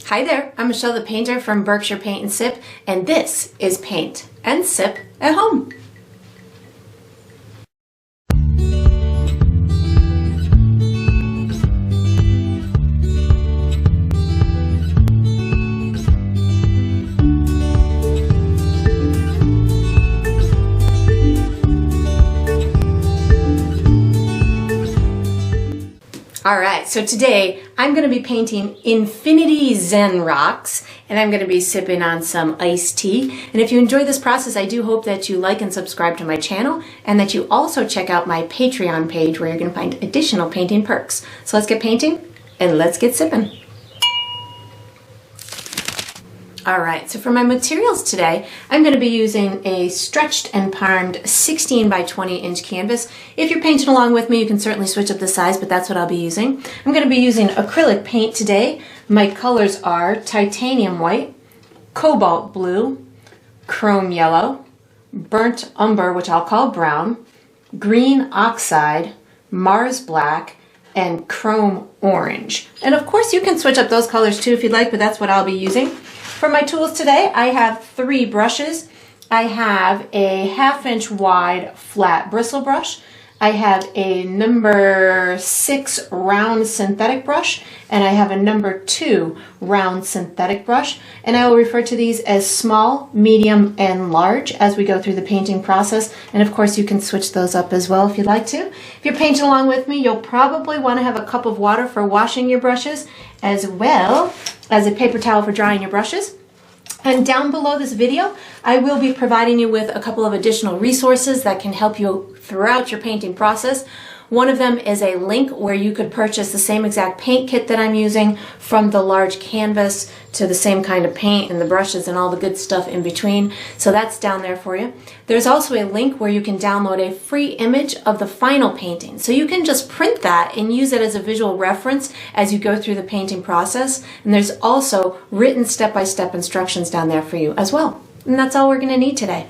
Hi there, I'm Michelle the painter from Berkshire Paint and Sip, and this is Paint and Sip at Home. Alright, so today I'm going to be painting Infinity ZEN Rocks, and I'm going to be sipping on some iced tea. And if you enjoy this process, I do hope that you like and subscribe to my channel, and that you also check out my Patreon page where you're going to find additional painting perks. So let's get painting, and let's get sipping. Alright, so for my materials today, I'm going to be using a stretched and primed 16 by 20 inch canvas. If you're painting along with me, you can certainly switch up the size, but that's what I'll be using. I'm going to be using acrylic paint today. My colors are titanium white, cobalt blue, chrome yellow, burnt umber, which I'll call brown, green oxide, Mars black, and chrome orange. And of course you can switch up those colors too if you'd like, but that's what I'll be using. For my tools today, I have 3 brushes. I have a 1/2 inch wide flat bristle brush. I have a number 6 round synthetic brush, and I have a number 2 round synthetic brush. And I will refer to these as small, medium, and large as we go through the painting process. And of course, you can switch those up as well if you'd like to. If you're painting along with me, you'll probably want to have a cup of water for washing your brushes, as well as a paper towel for drying your brushes. And down below this video, I will be providing you with a couple of additional resources that can help you throughout your painting process. One of them is a link where you could purchase the same exact paint kit that I'm using, from the large canvas to the same kind of paint and the brushes and all the good stuff in between. So that's down there for you. There's also a link where you can download a free image of the final painting. So you can just print that and use it as a visual reference as you go through the painting process. And there's also written step-by-step instructions down there for you as well. And that's all we're going to need today.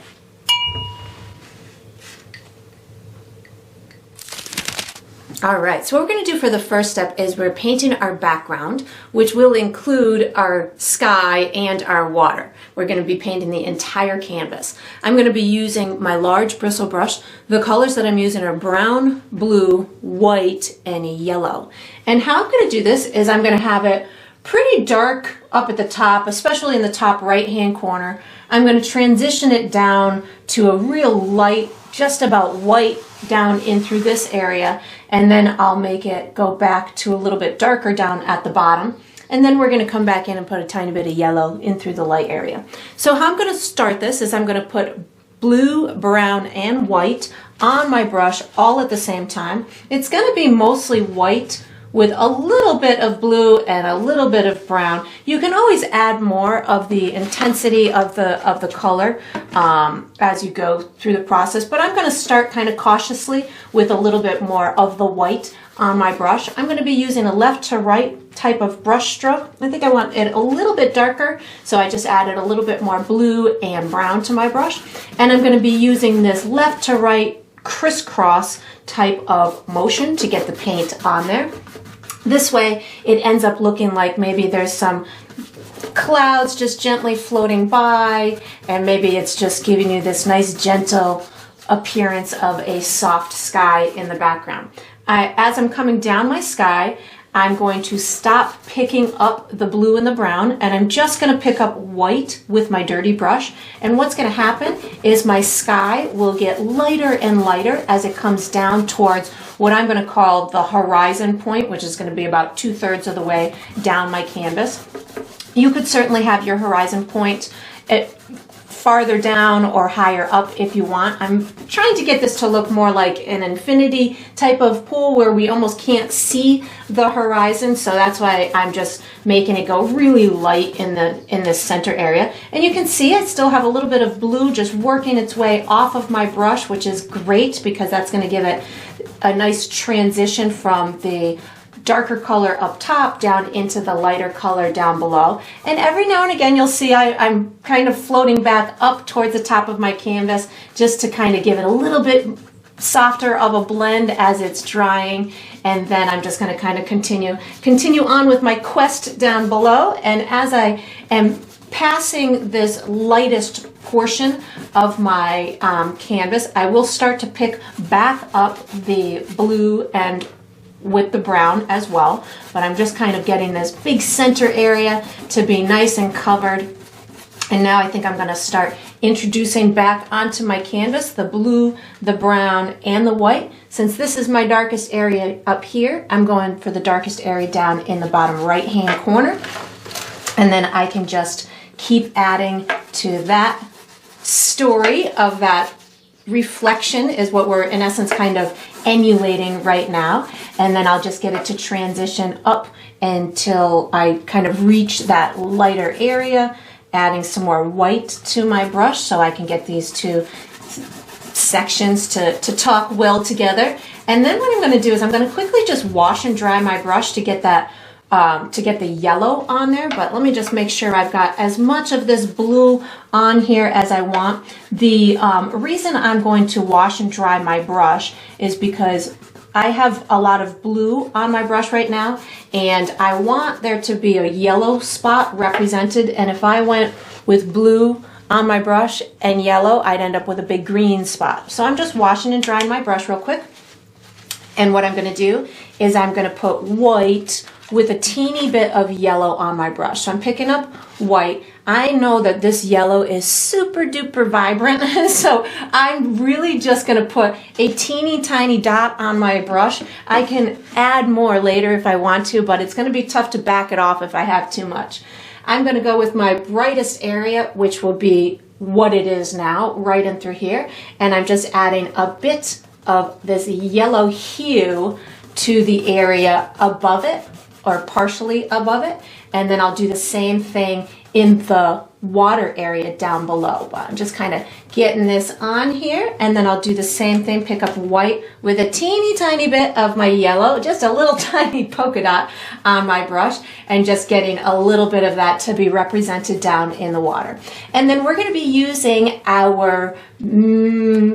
Alright, so what we're going to do for the first step is we're painting our background, which will include our sky and our water. We're going to be painting the entire canvas. I'm going to be using my large bristle brush. The colors that I'm using are brown, blue, white, and yellow. And how I'm going to do this is I'm going to have it pretty dark up at the top, especially in the top right-hand corner. I'm going to transition it down to a real light, just about white, down in through this area, and then I'll make it go back to a little bit darker down at the bottom, and then we're going to come back in and put a tiny bit of yellow in through the light area. So how I'm going to start this is I'm going to put blue, brown, and white on my brush all at the same time. It's going to be mostly white with a little bit of blue and a little bit of brown. You can always add more of the intensity of the color as you go through the process, but I'm going to start kind of cautiously with a little bit more of the white on my brush. I'm going to be using a left to right type of brush stroke. I think I want it a little bit darker, so I just added a little bit more blue and brown to my brush. And I'm going to be using this left to right crisscross type of motion to get the paint on there. This way it ends up looking like maybe there's some clouds just gently floating by, and maybe it's just giving you this nice gentle appearance of a soft sky in the background. As I'm coming down my sky, I'm going to stop picking up the blue and the brown, and I'm just going to pick up white with my dirty brush. And what's going to happen is my sky will get lighter and lighter as it comes down towards what I'm going to call the horizon point, which is going to be about 2/3 of the way down my canvas. You could certainly have your horizon point farther down or higher up if you want. I'm trying to get this to look more like an infinity type of pool where we almost can't see the horizon, so that's why I'm just making it go really light in this center area. And you can see I still have a little bit of blue just working its way off of my brush, which is great because that's going to give it a nice transition from the darker color up top down into the lighter color down below. And every now and again you'll see I'm kind of floating back up towards the top of my canvas just to kind of give it a little bit softer of a blend as it's drying, and then I'm just going to kind of continue on with my quest down below. And as I am passing this lightest portion of my canvas, I will start to pick back up the blue and with the brown as well, but I'm just kind of getting this big center area to be nice and covered. And now I think I'm going to start introducing back onto my canvas the blue, the brown, and the white. Since this is my darkest area up here, I'm going for the darkest area down in the bottom right hand corner. And then I can just keep adding to that story of that reflection is what we're in essence kind of emulating right now. And then I'll just get it to transition up until I kind of reach that lighter area, adding some more white to my brush so I can get these two sections to talk well together. And then what I'm going to do is I'm going to quickly just wash and dry my brush to get that to get the yellow on there, but let me just make sure I've got as much of this blue on here as I want. The reason I'm going to wash and dry my brush is because I have a lot of blue on my brush right now, and I want there to be a yellow spot represented, and if I went with blue on my brush and yellow, I'd end up with a big green spot. So I'm just washing and drying my brush real quick, and what I'm going to do is I'm going to put white with a teeny bit of yellow on my brush. So I'm picking up white. I know that this yellow is super duper vibrant, so I'm really just gonna put a teeny tiny dot on my brush. I can add more later if I want to, but it's gonna be tough to back it off if I have too much. I'm gonna go with my brightest area, which will be what it is now, right in through here, and I'm just adding a bit of this yellow hue to the area above it, or partially above it, and then I'll do the same thing in the water area down below. But I'm just kind of getting this on here, and then I'll do the same thing, pick up white with a teeny tiny bit of my yellow, just a little tiny polka dot on my brush, and just getting a little bit of that to be represented down in the water. And then we're going to be using our medium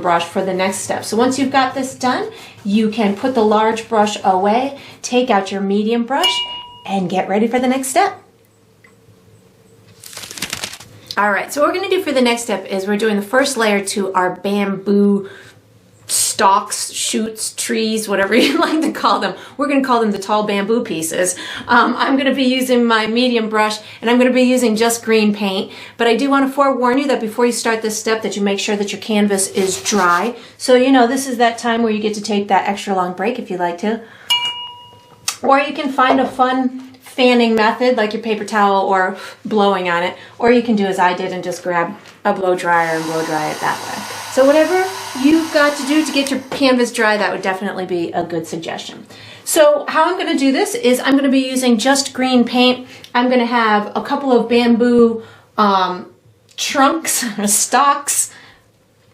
brush for the next step. So once you've got this done, you can put the large brush away, take out your medium brush, and get ready for the next step. All right, so what we're going to do for the next step is we're doing the first layer to our bamboo stalks, shoots, trees, whatever you like to call them. We're going to call them the tall bamboo pieces. I'm going to be using my medium brush, and I'm going to be using just green paint. But I do want to forewarn you that before you start this step that you make sure that your canvas is dry. So you know this is that time where you get to take that extra long break if you'd like to. Or you can find a fun fanning method like your paper towel or blowing on it, or you can do as I did and just grab a blow dryer and blow dry it that way. So whatever you've got to do to get your canvas dry, that would definitely be a good suggestion. So how I'm going to do this is I'm going to be using just green paint. I'm going to have a couple of bamboo trunks, stalks,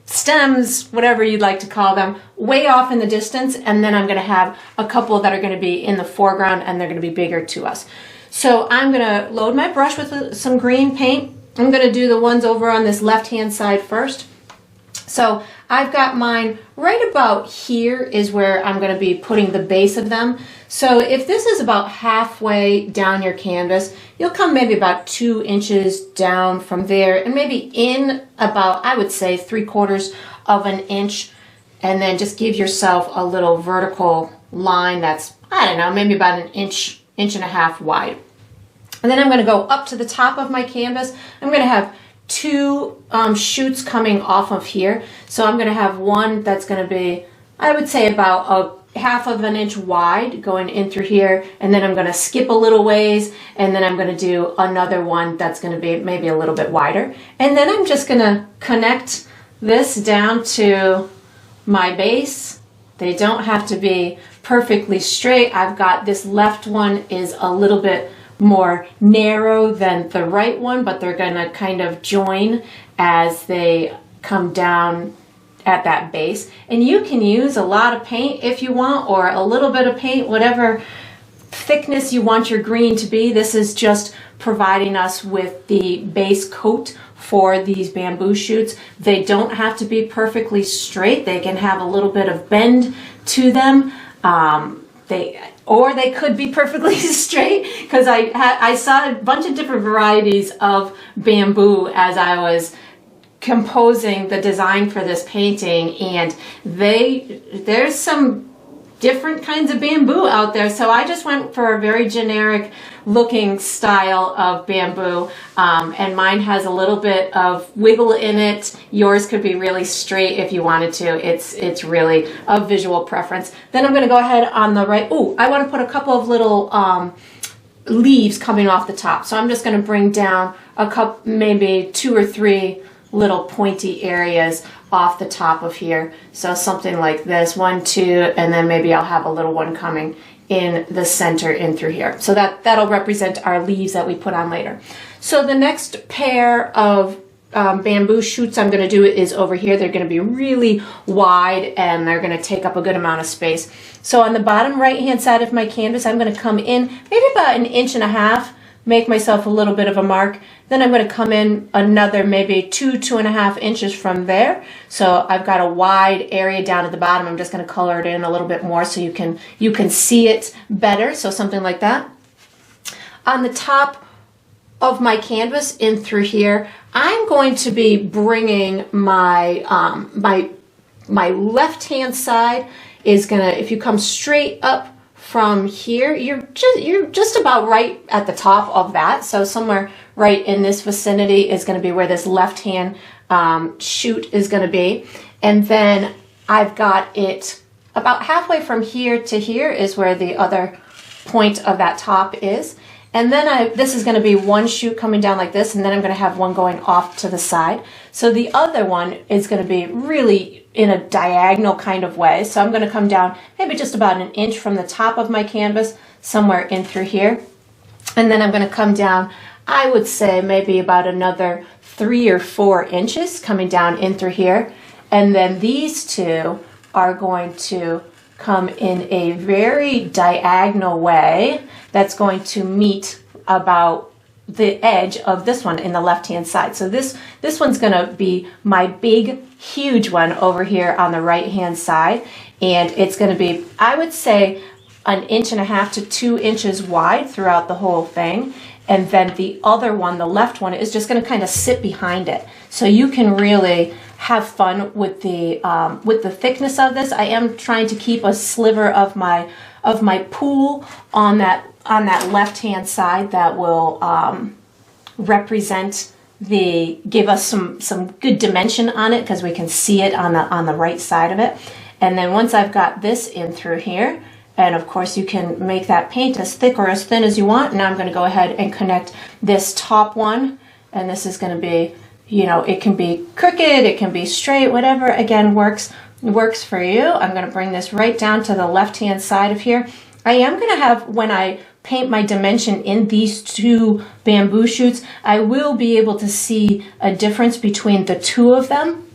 stems, whatever you'd like to call them, way off in the distance, and then I'm going to have a couple that are going to be in the foreground, and they're going to be bigger to us. So I'm going to load my brush with some green paint. I'm going to do the ones over on this left hand side first. So I've got mine right about here is where I'm going to be putting the base of them. So if this is about halfway down your canvas, you'll come maybe about 2 inches down from there, and maybe in about, I would say, 3/4 of an inch, and then just give yourself a little vertical line that's, I don't know, maybe about an inch, inch and a half wide. And then I'm going to go up to the top of my canvas. I'm going to have 2 shoots coming off of here. So I'm going to have one that's going to be, I would say, about a 1/2 of an inch wide going in through here, and then I'm going to skip a little ways, and then I'm going to do another one that's going to be maybe a little bit wider, and then I'm just going to connect this down to my base. They don't have to be perfectly straight. I've got this left one is a little bit more narrow than the right one, but they're going to kind of join as they come down at that base. And you can use a lot of paint if you want, or a little bit of paint, whatever thickness you want your green to be. This is just providing us with the base coat for these bamboo shoots. They don't have to be perfectly straight. They can have a little bit of bend to them. Or they could be perfectly straight, because I saw a bunch of different varieties of bamboo as I was composing the design for this painting, and there's some different kinds of bamboo out there. So I just went for a very generic looking style of bamboo, and mine has a little bit of wiggle in it. Yours could be really straight if you wanted to. It's really a visual preference. Then I'm going to go ahead on the right. Oh, I want to put a couple of little leaves coming off the top. So I'm just going to bring down a couple, maybe 2 or 3 little pointy areas off the top of here. So something like this, 1, 2, and then maybe I'll have a little one coming in the center in through here. So that'll represent our leaves that we put on later. So the next pair of bamboo shoots I'm going to do is over here. They're going to be really wide and they're going to take up a good amount of space. So on the bottom right hand side of my canvas, I'm going to come in maybe about 1.5 inches, make myself a little bit of a mark. Then I'm going to come in another maybe 2.5 inches from there. So I've got a wide area down at the bottom. I'm just going to color it in a little bit more so you can see it better. So something like that. On the top of my canvas in through here, I'm going to be bringing my my left hand side is gonna, if you come straight up from here, you're just about right at the top of that. So somewhere right in this vicinity is going to be where this left hand shoot is going to be. And then I've got it about halfway from here to here is where the other point of that top is. And then this is going to be one shoot coming down like this, and then I'm going to have one going off to the side. So the other one is going to be really in a diagonal kind of way. So I'm going to come down maybe just about 1 inch from the top of my canvas, somewhere in through here. And then I'm going to come down, I would say maybe about another 3 or 4 inches coming down in through here. And then these two are going to come in a very diagonal way that's going to meet about the edge of this one in the left hand side. So this one's going to be my big huge one over here on the right hand side, and it's going to be, I would say, 1.5 to 2 inches wide throughout the whole thing. And then the other one, the left one, is just going to kind of sit behind it. So you can really have fun with the thickness of this. I am trying to keep a sliver of my pool on that left hand side that will represent give us some good dimension on it, because we can see it on the right side of it. And then once I've got this in through here, and of course you can make that paint as thick or as thin as you want. Now I'm going to go ahead and connect this top one, and this is going to be, you know, it can be crooked, it can be straight, whatever, again, works for you. I'm going to bring this right down to the left hand side of here. I am going to have, when I paint my dimension in these two bamboo shoots, I will be able to see a difference between the two of them,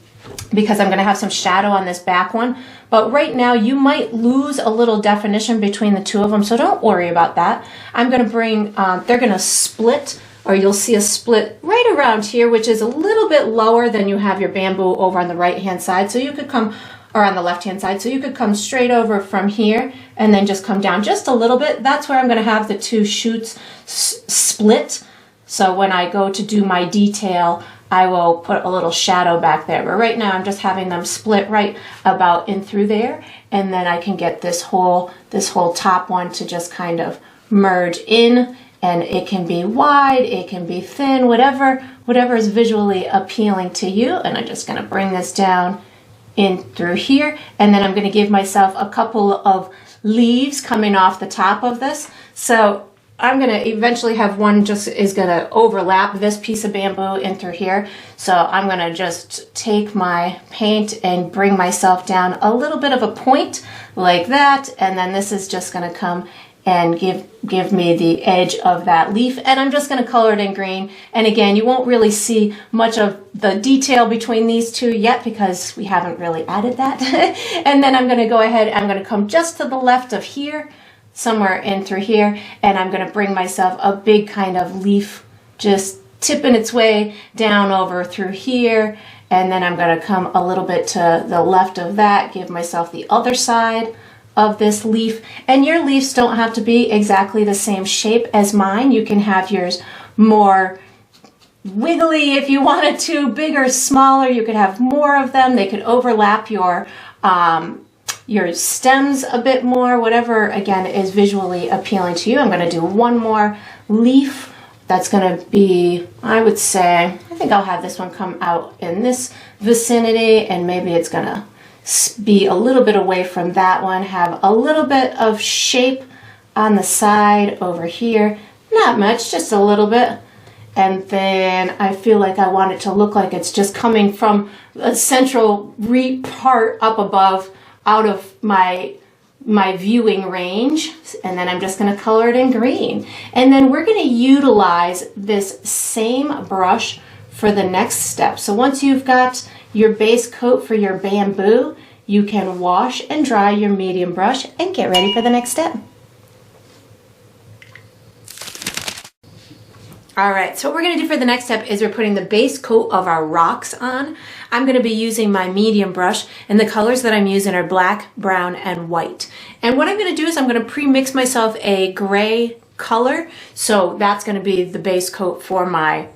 because I'm going to have some shadow on this back one. But right now you might lose a little definition between the two of them, so don't worry about that. I'm going to bring, they're going to split, or you'll see a split right around here, which is a little bit lower than you have your bamboo over on the right hand side. So you could come, or on the left hand side, so you could come straight over from here and then just come down just a little bit. That's where I'm going to have the two shoots split. So when I go to do my detail, I will put a little shadow back there. But right now I'm just having them split right about in through there, and then I can get this whole top one to just kind of merge in, and it can be wide, it can be thin, whatever is visually appealing to you. And I'm just going to bring this down in through here, and then I'm going to give myself a couple of leaves coming off the top of this. So I'm going to eventually have one just is going to overlap this piece of bamboo in through here. So I'm going to just take my paint and bring myself down a little bit of a point like that, and then this is just going to come and give me the edge of that leaf, and I'm just going to color it in green. And again, you won't really see much of the detail between these two yet because we haven't really added that. And then I'm going to go ahead, I'm going to come just to the left of here, somewhere in through here, and I'm going to bring myself a big kind of leaf just tipping its way down over through here, and then I'm going to come a little bit to the left of that, give myself the other side of this leaf. And your leaves don't have to be exactly the same shape as mine. You can have yours more wiggly if you wanted to, bigger, smaller. You could have more of them. They could overlap your stems a bit more, whatever, again, is visually appealing to you. I'm going to do one more leaf. That's going to be, I would say, I think I'll have this one come out in this vicinity, and maybe it's going to be a little bit away from that one, have a little bit of shape on the side over here. Not much, just a little bit. And then I feel like I want it to look like it's just coming from a central part up above out of my viewing range. And then I'm just going to color it in green. And then we're going to utilize this same brush for the next step. So once you've got your base coat for your bamboo, you can wash and dry your medium brush and get ready for the next step. All right, so what we're going to do for the next step is we're putting the base coat of our rocks on. I'm going to be using my medium brush, and the colors that I'm using are black, brown, and white. And what I'm going to do is I'm going to pre-mix myself a gray color, so that's going to be the base coat for my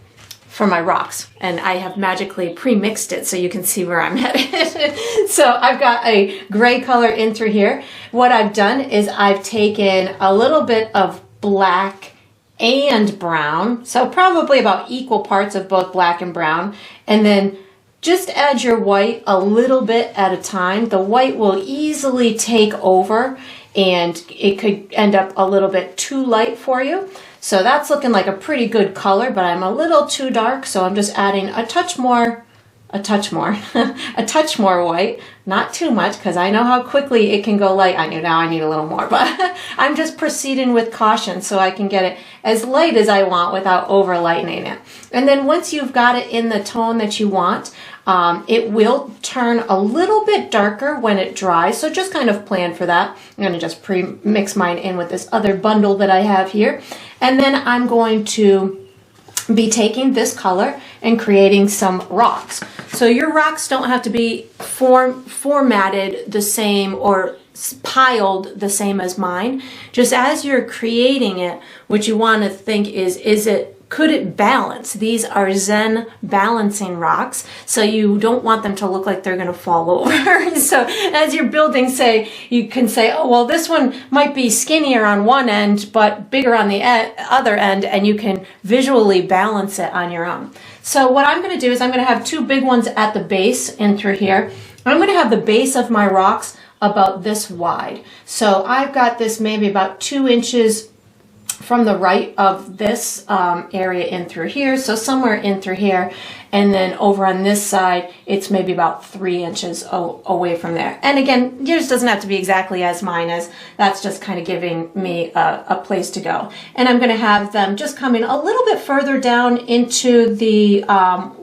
rocks. And I have magically pre-mixed it so you can see where I'm headed. So I've got a gray color in through here. What I've done is I've taken a little bit of black and brown, so probably about equal parts of both black and brown, and then just add your white a little bit at a time. The white will easily take over and it could end up a little bit too light for you. So that's looking like a pretty good color, but I'm a little too dark, so I'm just adding a touch more, a touch more white, not too much, because I know how quickly it can go light. I know now I need a little more, but I'm just proceeding with caution so I can get it as light as I want without over lightening it. And then once you've got it in the tone that you want, it will turn a little bit darker when it dries, so just kind of plan for that. I'm going to just pre-mix mine in with this other bundle that I have here, and then I'm going to be taking this color and creating some rocks. So your rocks don't have to be formatted the same or piled the same as mine. Just as you're creating it, what you want to think is could it balance? These are ZEN balancing rocks, so you don't want them to look like they're going to fall over. So as you're building, say, you can say, oh, well, this one might be skinnier on one end, but bigger on the other end, and you can visually balance it on your own. So what I'm going to do is I'm going to have two big ones at the base in through here. I'm going to have the base of my rocks about this wide. So I've got this maybe about 2 inches from the right of this area in through here, so somewhere in through here, and then over on this side it's maybe about 3 inches away from there. And again, yours doesn't have to be exactly as mine is. That's just kind of giving me a place to go. And I'm going to have them just coming a little bit further down into the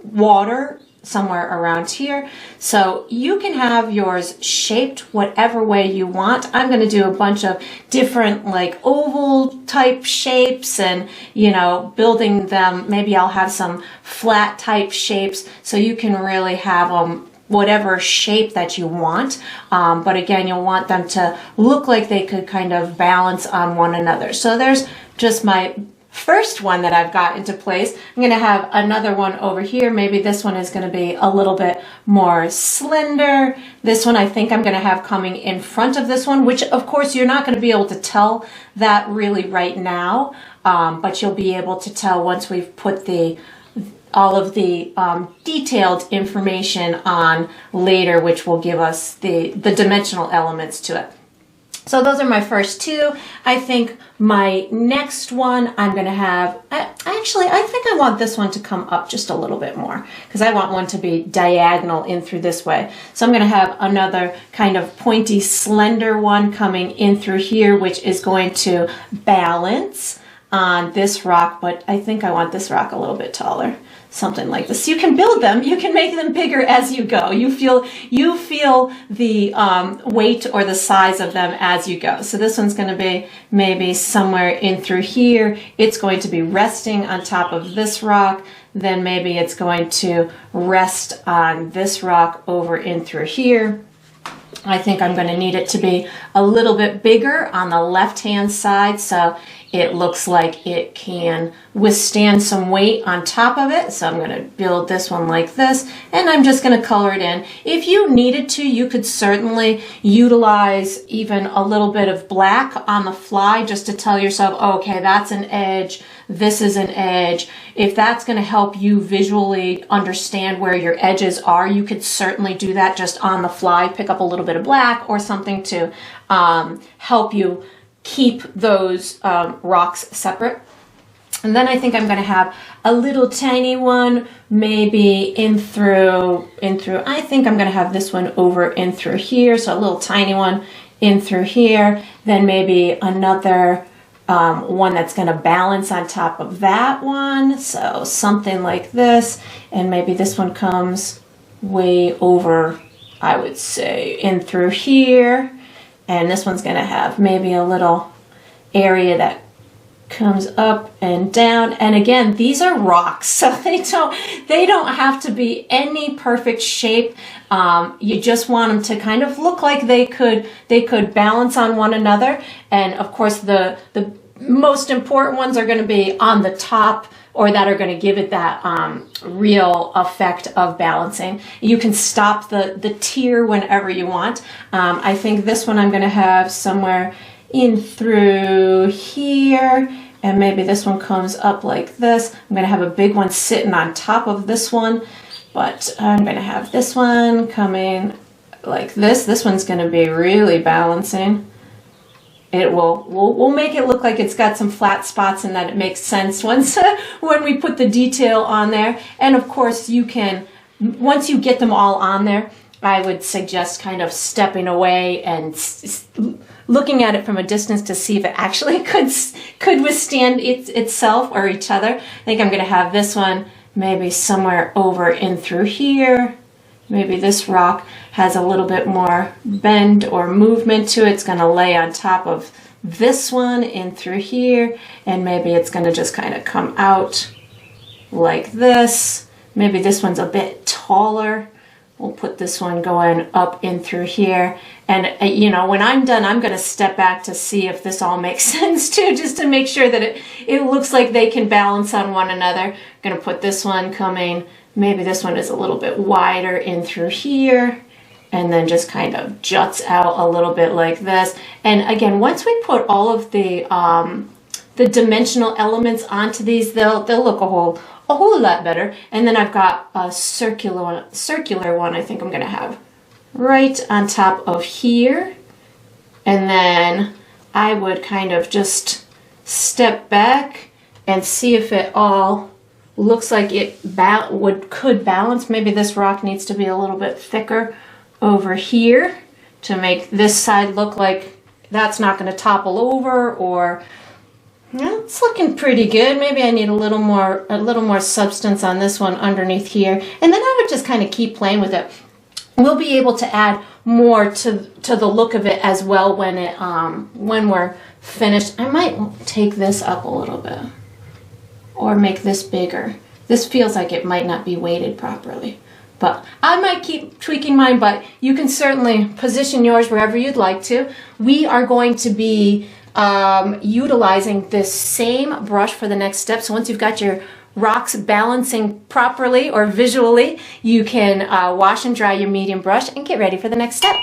water, somewhere around here. So you can have yours shaped whatever way you want. I'm going to do a bunch of different like oval type shapes and, you know, building them. Maybe I'll have some flat type shapes, so you can really have them whatever shape that you want. But again, you'll want them to look like they could kind of balance on one another. So there's just my first one that I've got into place. I'm going to have another one over here. Maybe this one is going to be a little bit more slender. This one I think I'm going to have coming in front of this one, which of course you're not going to be able to tell that really right now, but you'll be able to tell once we've put all of the detailed information on later, which will give us the dimensional elements to it. So those are my first two. I think my next one I'm going to have, actually I think I want this one to come up just a little bit more, because I want one to be diagonal in through this way. So I'm going to have another kind of pointy slender one coming in through here, which is going to balance on this rock, but I think I want this rock a little bit taller. Something like this. You can build them, you can make them bigger as you go. You feel the weight or the size of them as you go. So this one's going to be maybe somewhere in through here. It's going to be resting on top of this rock. Then maybe it's going to rest on this rock over in through here. I think I'm going to need it to be a little bit bigger on the left-hand side, so it looks like it can withstand some weight on top of it. So I'm going to build this one like this, and I'm just going to color it in. If you needed to, you could certainly utilize even a little bit of black on the fly just to tell yourself, oh, okay, that's an edge, this is an edge. If that's going to help you visually understand where your edges are, you could certainly do that just on the fly. Pick up a little bit of black or something to help you keep those rocks separate. And then I think I'm going to have a little tiny one, maybe in through, I think I'm going to have this one over in through here. So a little tiny one in through here, then maybe another one that's going to balance on top of that one. So something like this, and maybe this one comes way over, I would say, in through here. And this one's going to have maybe a little area that comes up and down. And again, these are rocks, so they don't have to be any perfect shape. You just want them to kind of look like they could balance on one another. And of course, the most important ones are going to be on the top, or that are going to give it that real effect of balancing. You can stop the tier whenever you want. I think this one I'm going to have somewhere in through here, and maybe this one comes up like this. I'm going to have a big one sitting on top of this one, but I'm going to have this one coming like this. This one's going to be really balancing. It we'll make it look like it's got some flat spots, and that it makes sense once when we put the detail on there. And of course, you can, once you get them all on there, I would suggest kind of stepping away and looking at it from a distance to see if it actually could withstand itself or each other. I think I'm going to have this one maybe somewhere over in through here. Maybe this rock has a little bit more bend or movement to it. It's going to lay on top of this one in through here, and maybe it's going to just kind of come out like this. Maybe this one's a bit taller. We'll put this one going up in through here. And you know, when I'm done, I'm going to step back to see if this all makes sense too, just to make sure that it looks like they can balance on one another. I'm going to put this one coming. Maybe this one is a little bit wider in through here, and then just kind of juts out a little bit like this. And again, once we put all of the dimensional elements onto these, they'll look a whole lot better. And then I've got a circular one I think I'm going to have right on top of here. And then I would kind of just step back and see if it all looks like it could balance. Maybe this rock needs to be a little bit thicker over here to make this side look like that's not going to topple over, or it's looking pretty good. Maybe I need a little more substance on this one underneath here. And then I would just kind of keep playing with it. We'll be able to add more to the look of it as well when we're finished. I might take this up a little bit, or make this bigger. This feels like it might not be weighted properly, but I might keep tweaking mine, but you can certainly position yours wherever you'd like to. We are going to be utilizing this same brush for the next step. So once you've got your rocks balancing properly or visually, you can wash and dry your medium brush and get ready for the next step.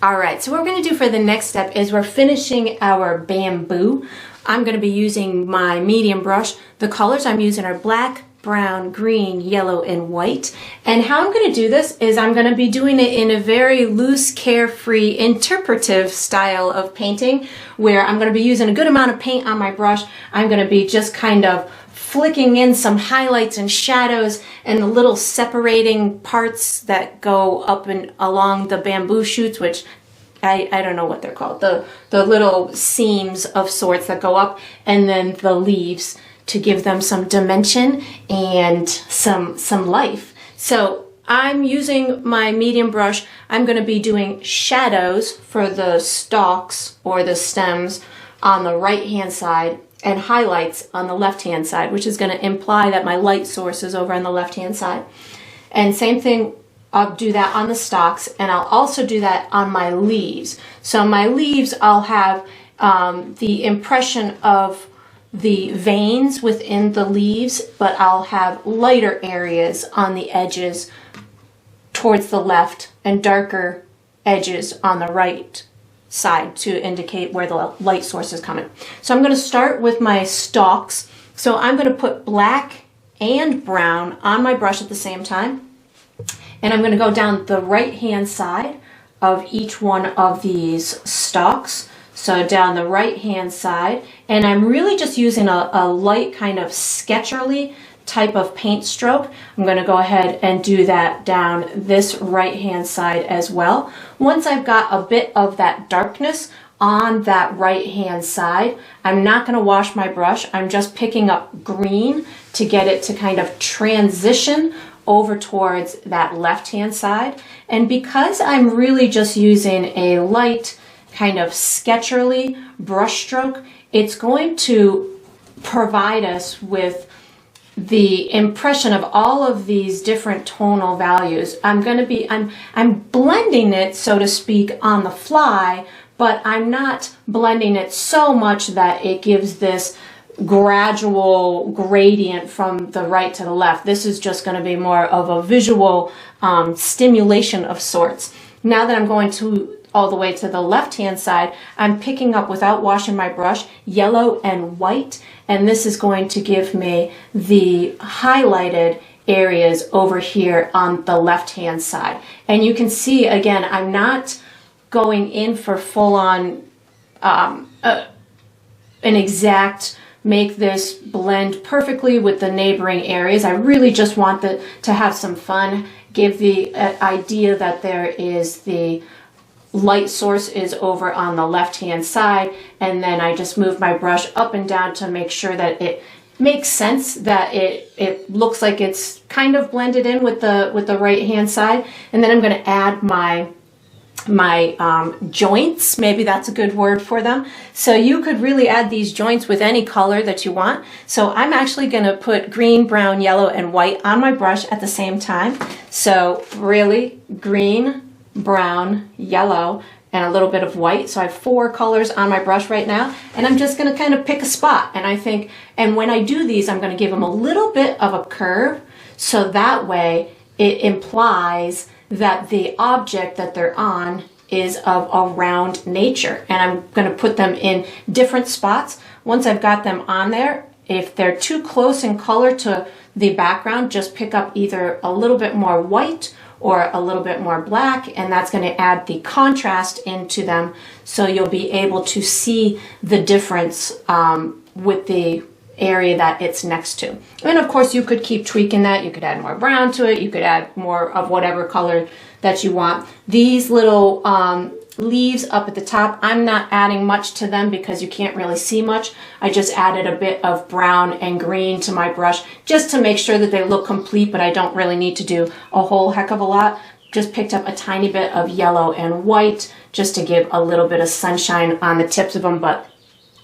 All right, so what we're going to do for the next step is we're finishing our bamboo. I'm going to be using my medium brush. The colors I'm using are black, brown, green, yellow, and white. And how I'm going to do this is I'm going to be doing it in a very loose, carefree, interpretive style of painting, where I'm going to be using a good amount of paint on my brush. I'm going to be just kind of flicking in some highlights and shadows and the little separating parts that go up and along the bamboo shoots, which I don't know what they're called, the little seams of sorts that go up, and then the leaves to give them some dimension and some life. So I'm using my medium brush. I'm going to be doing shadows for the stalks or the stems on the right hand side and highlights on the left hand side, which is going to imply that my light source is over on the left hand side. And same thing, I'll do that on the stalks, and I'll also do that on my leaves. So my leaves, I'll have the impression of the veins within the leaves, but I'll have lighter areas on the edges towards the left and darker edges on the right side to indicate where the light source is coming. So I'm going to start with my stalks. So I'm going to put black and brown on my brush at the same time. And I'm going to go down the right hand side of each one of these stalks. So down the right hand side, and I'm really just using a light kind of sketcherly type of paint stroke. I'm going to go ahead and do that down this right hand side as well. Once I've got a bit of that darkness on that right hand side, I'm not going to wash my brush. I'm just picking up green to get it to kind of transition over towards that left hand side. And because I'm really just using a light kind of sketcherly brush stroke, it's going to provide us with the impression of all of these different tonal values. I'm blending it, so to speak, on the fly, but I'm not blending it so much that it gives this gradual gradient from the right to the left. This is just going to be more of a visual stimulation of sorts. Now that I'm going to all the way to the left hand side, I'm picking up, without washing my brush, yellow and white, and this is going to give me the highlighted areas over here on the left hand side. And you can see, again, I'm not going in for full on an exact make this blend perfectly with the neighboring areas. I really just want to have some fun, give the idea that there is the light source is over on the left hand side, and then I just move my brush up and down to make sure that it makes sense, that it looks like it's kind of blended in with the right hand side. And then I'm going to add my joints. Maybe that's a good word for them. So you could really add these joints with any color that you want. So I'm actually going to put green, brown, yellow, and white on my brush at the same time. So really green, brown, yellow, and a little bit of white. So I have 4 colors on my brush right now, and I'm just going to kind of pick a spot. And when I do these, I'm going to give them a little bit of a curve, so that way it implies that the object that they're on is of a round nature. And I'm going to put them in different spots. Once I've got them on there, if they're too close in color to the background, just pick up either a little bit more white or a little bit more black, and that's going to add the contrast into them, so you'll be able to see the difference with the area that it's next to. And of course you could keep tweaking that. You could add more brown to it. You could add more of whatever color that you want. These little leaves up at the top, I'm not adding much to them because you can't really see much. I just added a bit of brown and green to my brush just to make sure that they look complete, but I don't really need to do a whole heck of a lot. Just picked up a tiny bit of yellow and white just to give a little bit of sunshine on the tips of them, but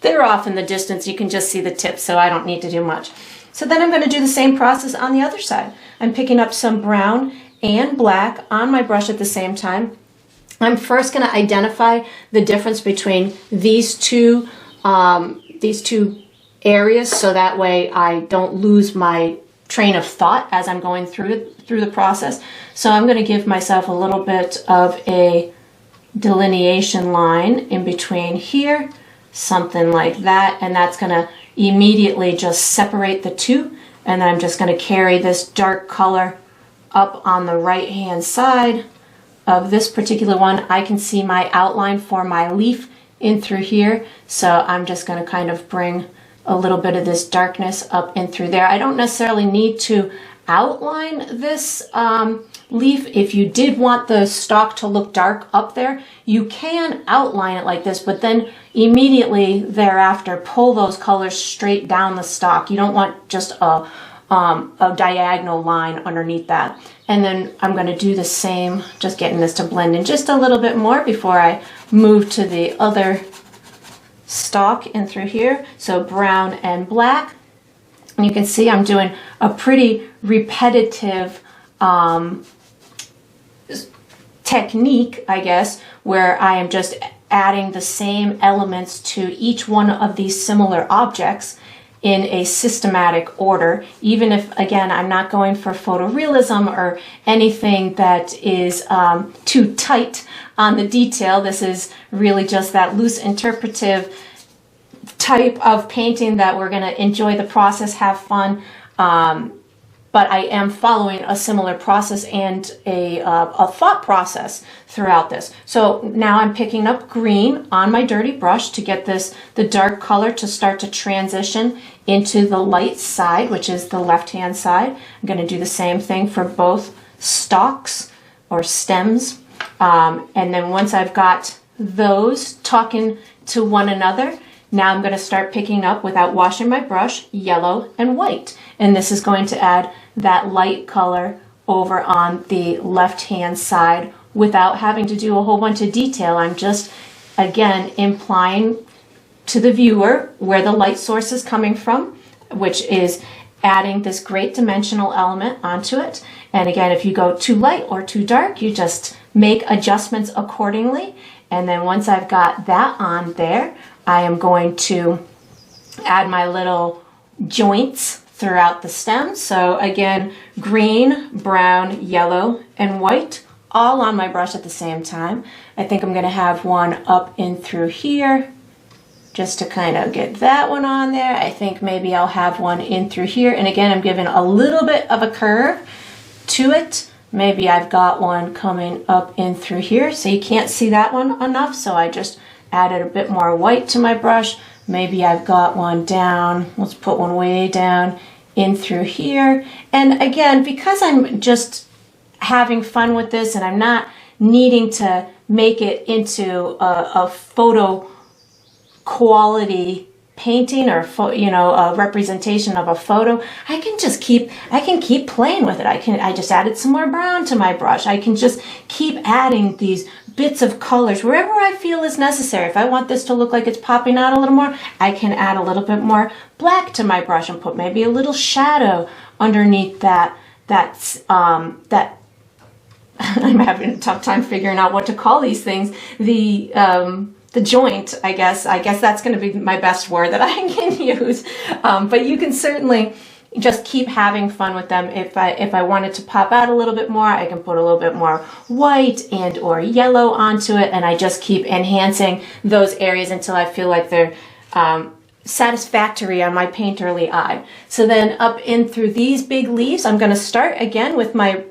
they're off in the distance. You can just see the tips, so I don't need to do much. So then I'm going to do the same process on the other side. I'm picking up some brown and black on my brush at the same time. I'm first going to identify the difference between these two areas, so that way I don't lose my train of thought as I'm going through the process. So I'm going to give myself a little bit of a delineation line in between here, something like that, and that's going to immediately just separate the two. And then I'm just going to carry this dark color up on the right hand side of this particular one. I can see my outline for my leaf in through here, so I'm just going to kind of bring a little bit of this darkness up in through there. I don't necessarily need to outline this leaf. If you did want the stalk to look dark up there, you can outline it like this, but then immediately thereafter pull those colors straight down the stalk. You don't want just a diagonal line underneath that. And then I'm going to do the same, just getting this to blend in just a little bit more before I move to the other stalk in through here. So brown and black. And you can see I'm doing a pretty repetitive technique, I guess, where I am just adding the same elements to each one of these similar objects in a systematic order, even if, again, I'm not going for photorealism or anything that is too tight on the detail. This is really just that loose interpretive type of painting that we're going to enjoy the process, have fun, but I am following a similar process and a thought process throughout this. So now I'm picking up green on my dirty brush to get the dark color to start to transition into the light side, which is the left-hand side. I'm going to do the same thing for both stalks or stems. And then once I've got those talking to one another, now I'm going to start picking up, without washing my brush, yellow and white. And this is going to add that light color over on the left-hand side without having to do a whole bunch of detail. I'm just, again, implying to the viewer where the light source is coming from, which is adding this great dimensional element onto it. And again, if you go too light or too dark, you just make adjustments accordingly. And then once I've got that on there, I am going to add my little joints throughout the stem. So again, green, brown, yellow, and white, all on my brush at the same time. I think I'm going to have one up in through here, just to kind of get that one on there. I think maybe I'll have one in through here. And again, I'm giving a little bit of a curve to it. Maybe I've got one coming up in through here. So you can't see that one enough. So I just added a bit more white to my brush. Maybe I've got one down. Let's put one way down in through here. And again, because I'm just having fun with this and I'm not needing to make it into a photo quality painting or a representation of a photo, I can keep playing with it. I just added some more brown to my brush. I can just keep adding these bits of colors wherever I feel is necessary. If I want this to look like it's popping out a little more, I can add a little bit more black to my brush and put maybe a little shadow underneath that I'm having a tough time figuring out what to call these things. The joint, I guess that's going to be my best word that I can use. But you can certainly just keep having fun with them. If I wanted to pop out a little bit more, I can put a little bit more white and or yellow onto it, and I just keep enhancing those areas until I feel like they're satisfactory on my painterly eye. So then up in through these big leaves, I'm going to start again with my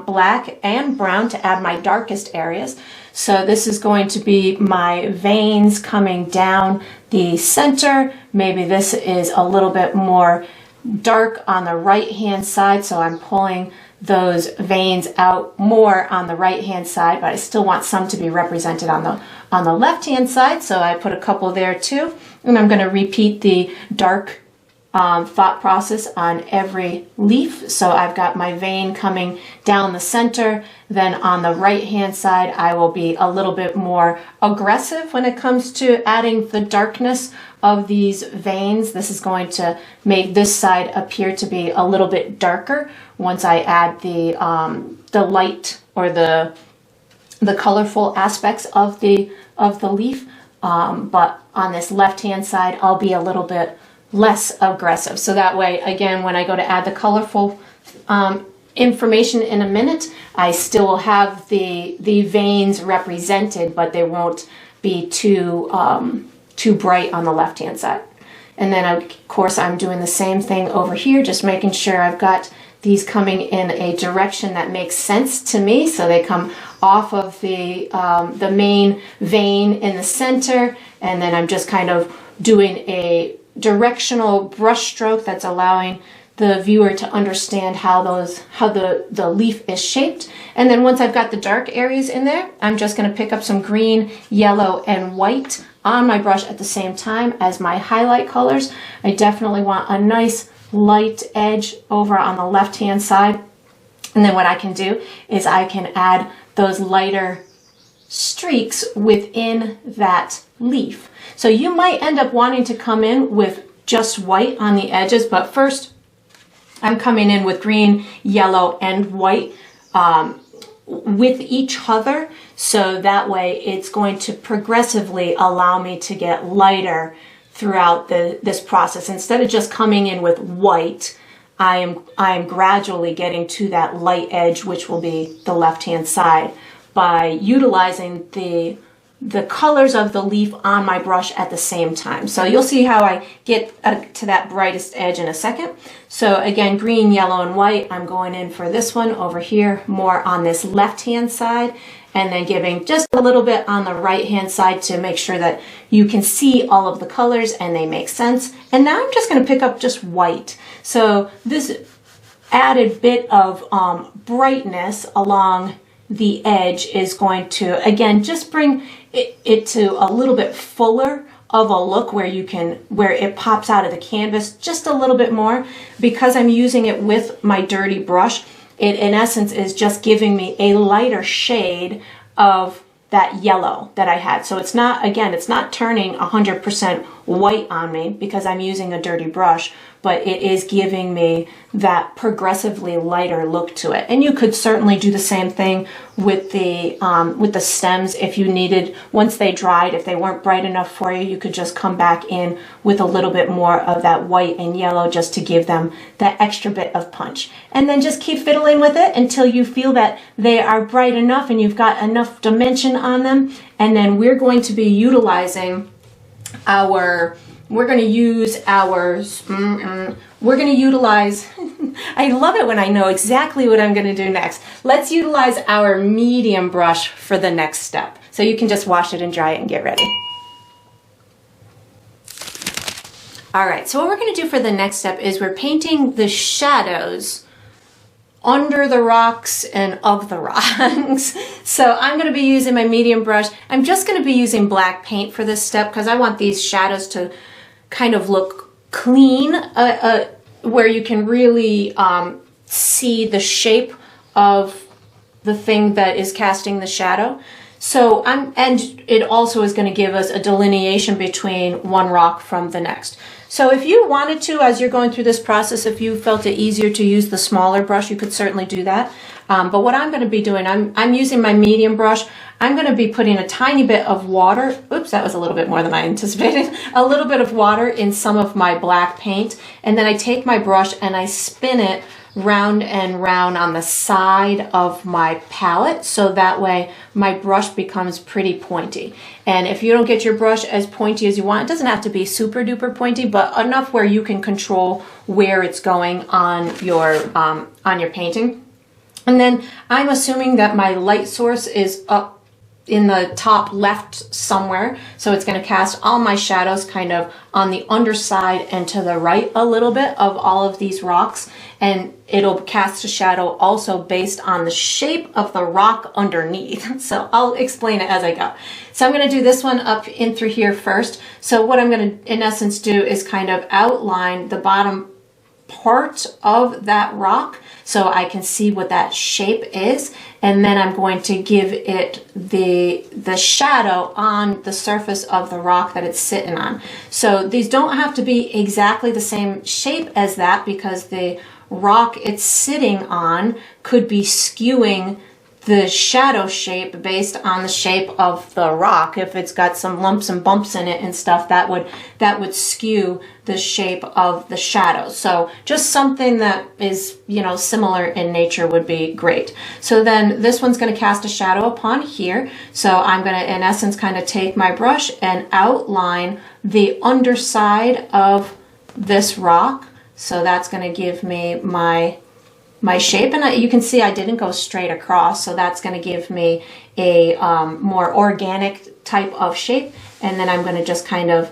black and brown to add my darkest areas. So this is going to be my veins coming down the center. Maybe this is a little bit more dark on the right hand side, so I'm pulling those veins out more on the right hand side, but I still want some to be represented on the left hand side, so I put a couple there too. And I'm going to repeat the dark thought process on every leaf. So I've got my vein coming down the center. Then on the right hand side, I will be a little bit more aggressive when it comes to adding the darkness of these veins. This is going to make this side appear to be a little bit darker once I add the light or the colorful aspects of the leaf. But on this left hand side, I'll be a little bit less aggressive. So that way, again, when I go to add the colorful information in a minute, I still will have the veins represented, but they won't be too bright on the left hand side. And then of course I'm doing the same thing over here, just making sure I've got these coming in a direction that makes sense to me, so they come off of the main vein in the center, and then I'm just kind of doing a directional brush stroke that's allowing the viewer to understand how the leaf is shaped. And then once I've got the dark areas in there, I'm just going to pick up some green, yellow, and white on my brush at the same time as my highlight colors. I definitely want a nice light edge over on the left hand side. And then what I can do is I can add those lighter streaks within that leaf. So you might end up wanting to come in with just white on the edges, but first I'm coming in with green, yellow, and white with each other, so that way it's going to progressively allow me to get lighter throughout this process. Instead of just coming in with white, I am gradually getting to that light edge, which will be the left-hand side, by utilizing the colors of the leaf on my brush at the same time. So you'll see how I get to that brightest edge in a second. So again, green, yellow, and white, I'm going in for this one over here, more on this left-hand side, and then giving just a little bit on the right-hand side to make sure that you can see all of the colors and they make sense. And now I'm just gonna pick up just white. So this added bit of brightness along the edge is going to, again, just bring it to a little bit fuller of a look where it pops out of the canvas just a little bit more. Because I'm using it with my dirty brush, it in essence is just giving me a lighter shade of that yellow that I had. So it's not, again, it's not turning 100% white on me because I'm using a dirty brush, but it is giving me that progressively lighter look to it. And you could certainly do the same thing with the stems if you needed. Once they dried, if they weren't bright enough for you, you could just come back in with a little bit more of that white and yellow just to give them that extra bit of punch. And then just keep fiddling with it until you feel that they are bright enough and you've got enough dimension on them. And then we're going to be utilizing we're going to utilize, I love it when I know exactly what I'm going to do next. Let's utilize our medium brush for the next step. So you can just wash it and dry it and get ready. All right, so what we're going to do for the next step is we're painting the shadows under the rocks and of the rocks. So I'm going to be using my medium brush. I'm just going to be using black paint for this step because I want these shadows to kind of look clean, where you can really see the shape of the thing that is casting the shadow. So and it also is going to give us a delineation between one rock from the next. So if you wanted to, as you're going through this process, if you felt it easier to use the smaller brush, you could certainly do that. But what I'm going to be doing, I'm using my medium brush. I'm going to be putting a tiny bit of water. Oops, that was a little bit more than I anticipated. A little bit of water in some of my black paint. And then I take my brush and I spin it round and round on the side of my palette, so that way my brush becomes pretty pointy. And if you don't get your brush as pointy as you want, it doesn't have to be super duper pointy, but enough where you can control where it's going on your painting. And then I'm assuming that my light source is up in the top left somewhere, so it's going to cast all my shadows kind of on the underside and to the right a little bit of all of these rocks, and it'll cast a shadow also based on the shape of the rock underneath. So I'll explain it as I go. So I'm going to do this one up in through here first. So what I'm going to in essence do is kind of outline the bottom part of that rock so I can see what that shape is, and then I'm going to give it the shadow on the surface of the rock that it's sitting on. So these don't have to be exactly the same shape as that, because the rock it's sitting on could be skewing the shadow shape based on the shape of the rock. If it's got some lumps and bumps in it and stuff, that would skew the shape of the shadow. So just something that is, you know, similar in nature would be great. So then this one's going to cast a shadow upon here. So I'm going to in essence kind of take my brush and outline the underside of this rock. So that's going to give me my shape, and you can see I didn't go straight across, so that's going to give me a more organic type of shape. And then I'm going to just kind of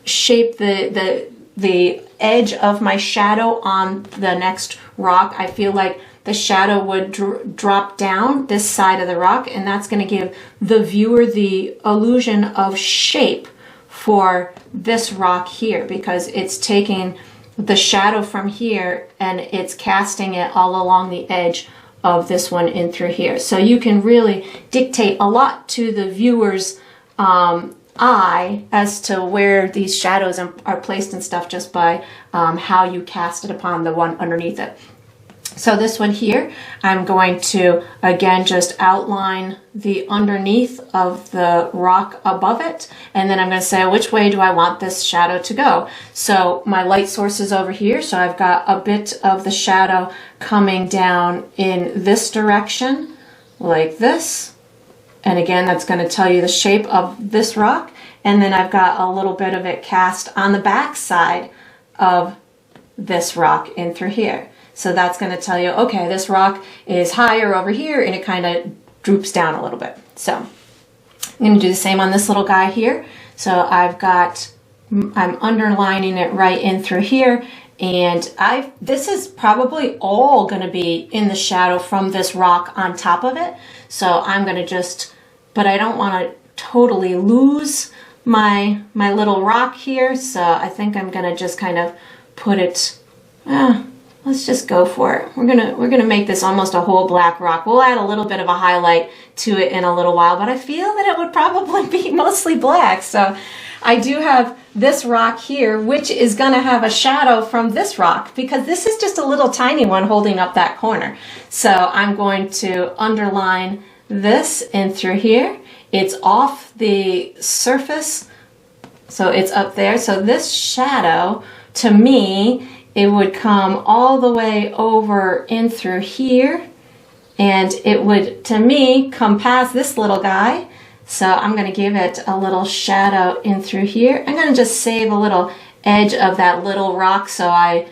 shape the the edge of my shadow on the next rock, I feel like the shadow would drop down this side of the rock, and that's going to give the viewer the illusion of shape for this rock here, because it's taking the shadow from here and it's casting it all along the edge of this one in through here. So you can really dictate a lot to the viewer's eye as to where these shadows are placed and stuff just by how you cast it upon the one underneath it. So this one here, I'm going to again just outline the underneath of the rock above it, and then I'm going to say which way do I want this shadow to go. So my light source is over here, so I've got a bit of the shadow coming down in this direction like this, and again that's going to tell you the shape of this rock. And then I've got a little bit of it cast on the back side of this rock in through here. So that's going to tell you, okay, this rock is higher over here and it kind of droops down a little bit. So I'm going to do the same on this little guy here. So I'm underlining it right in through here, and this is probably all going to be in the shadow from this rock on top of it. So I'm going to but I don't want to totally lose my little rock here. So I think I'm going to just kind of put it, let's just go for it. We're gonna make this almost a whole black rock. We'll add a little bit of a highlight to it in a little while, but I feel that it would probably be mostly black. So I do have this rock here, which is gonna have a shadow from this rock, because this is just a little tiny one holding up that corner. So I'm going to underline this in through here. It's off the surface, so it's up there. So this shadow, to me, it would come all the way over in through here, and it would, to me, come past this little guy. So I'm going to give it a little shadow in through here. I'm going to just save a little edge of that little rock so I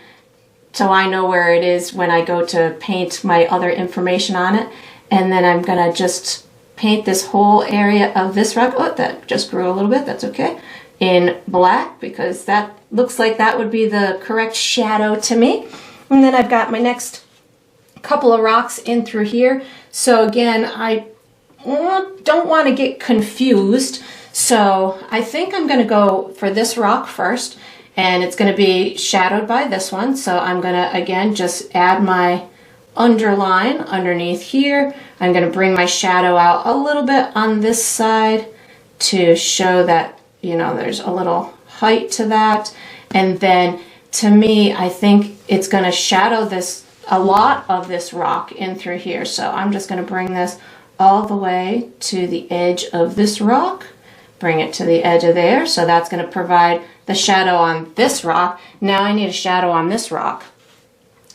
know where it is when I go to paint my other information on it. And then I'm going to just paint this whole area of this rock. Oh, that just grew a little bit. That's okay. In black, because that looks like that would be the correct shadow to me. And then I've got my next couple of rocks in through here. So again, I don't want to get confused. So I think I'm going to go for this rock first, and it's going to be shadowed by this one. So I'm going to, again, just add my underline underneath here. I'm going to bring my shadow out a little bit on this side to show that, you know, there's a little height to that. And then to me, I think it's going to shadow a lot of this rock in through here. So I'm just going to bring this all the way to the edge of this rock, bring it to the edge of there. So that's going to provide the shadow on this rock. Now I need a shadow on this rock.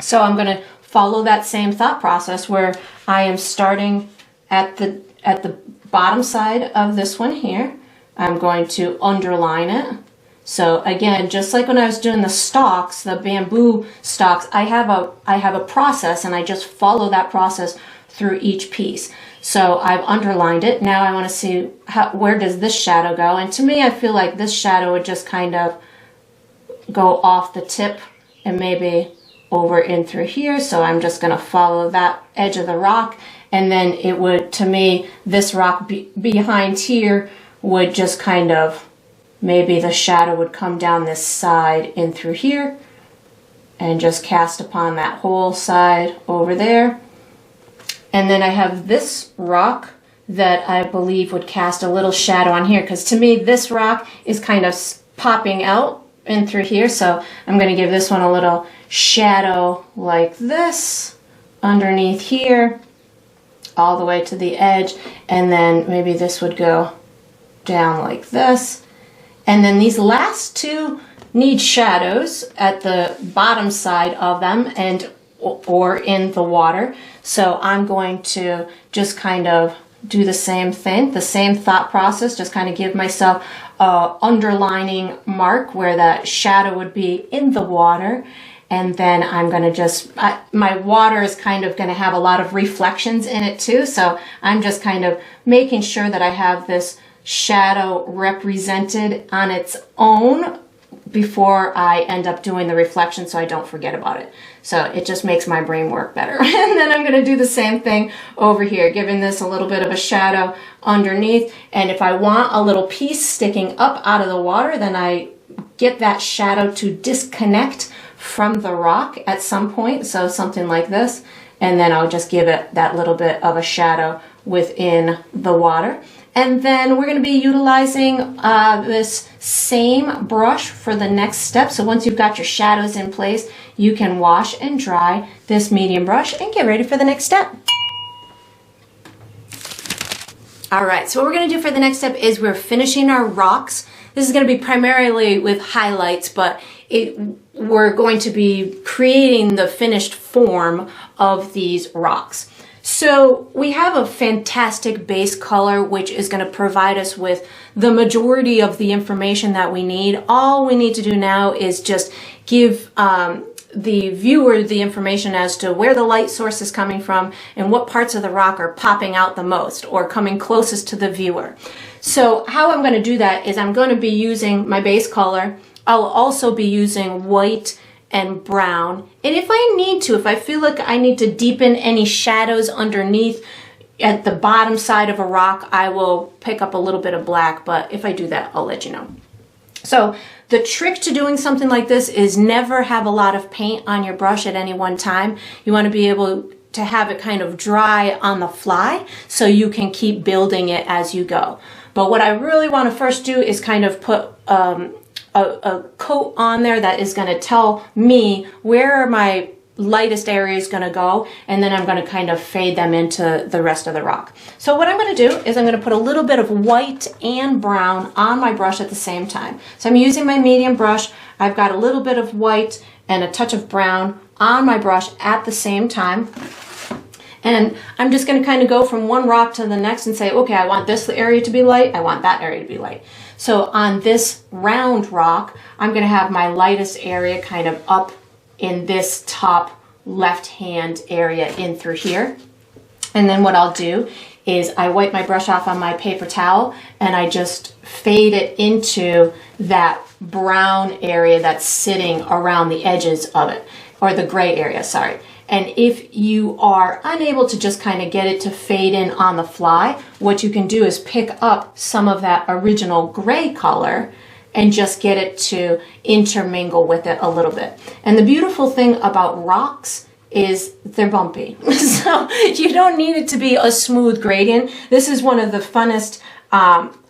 So I'm going to follow that same thought process where I am starting at the bottom side of this one here. I'm going to underline it. So again, just like when I was doing the stalks, the bamboo stalks, I have a process, and I just follow that process through each piece. So I've underlined it. Now I want to see where does this shadow go. And to me, I feel like this shadow would just kind of go off the tip and maybe over in through here. So I'm just going to follow that edge of the rock. And then it would, to me, this rock behind here would just kind of, maybe the shadow would come down this side in through here and just cast upon that whole side over there. And then I have this rock that I believe would cast a little shadow on here, because to me this rock is kind of popping out in through here. So I'm going to give this one a little shadow like this underneath here all the way to the edge, and then maybe this would go down like this. And then these last two need shadows at the bottom side of them and or in the water. So I'm going to just kind of do the same thing, the same thought process, just kind of give myself a underlining mark where that shadow would be in the water. And then I'm going to just, my water is kind of going to have a lot of reflections in it too. So I'm just kind of making sure that I have this shadow represented on its own before I end up doing the reflection so I don't forget about it. So it just makes my brain work better. And then I'm going to do the same thing over here, giving this a little bit of a shadow underneath. And if I want a little piece sticking up out of the water, then I get that shadow to disconnect from the rock at some point. So something like this. And then I'll just give it that little bit of a shadow within the water. And then we're going to be utilizing this same brush for the next step. So once you've got your shadows in place, you can wash and dry this medium brush and get ready for the next step. All right, so what we're going to do for the next step is we're finishing our rocks. This is going to be primarily with highlights, but we're going to be creating the finished form of these rocks. So we have a fantastic base color, which is going to provide us with the majority of the information that we need. All we need to do now is just give the viewer the information as to where the light source is coming from and what parts of the rock are popping out the most or coming closest to the viewer. So how I'm going to do that is I'm going to be using my base color. I'll also be using white and brown. And if I need to, if I feel like I need to deepen any shadows underneath at the bottom side of a rock, I will pick up a little bit of black, but if I do that, I'll let you know. So the trick to doing something like this is never have a lot of paint on your brush at any one time. You want to be able to have it kind of dry on the fly so you can keep building it as you go. But what I really want to first do is kind of put a coat on there that is going to tell me where are my lightest areas going to go, and then I'm going to kind of fade them into the rest of the rock. So what I'm going to do is I'm going to put a little bit of white and brown on my brush at the same time. So I'm using my medium brush. I've got a little bit of white and a touch of brown on my brush at the same time. And I'm just going to kind of go from one rock to the next and say, okay, I want this area to be light. I want that area to be light. So on this round rock, I'm going to have my lightest area kind of up in this top left hand area in through here. And then what I'll do is I wipe my brush off on my paper towel and I just fade it into that brown area that's sitting around the edges of it, or the gray area, sorry. And if you are unable to just kind of get it to fade in on the fly, what you can do is pick up some of that original gray color and just get it to intermingle with it a little bit. And the beautiful thing about rocks is they're bumpy. So you don't need it to be a smooth gradient. This is one of the funnest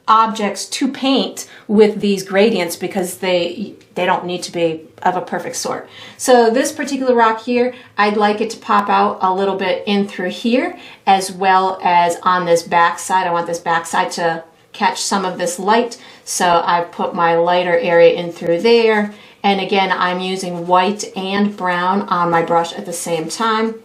objects to paint with these gradients because they don't need to be of a perfect sort. So this particular rock here, I'd like it to pop out a little bit in through here, as well as on this back side. I want this back side to catch some of this light. So I put my lighter area in through there. And again, I'm using white and brown on my brush at the same time.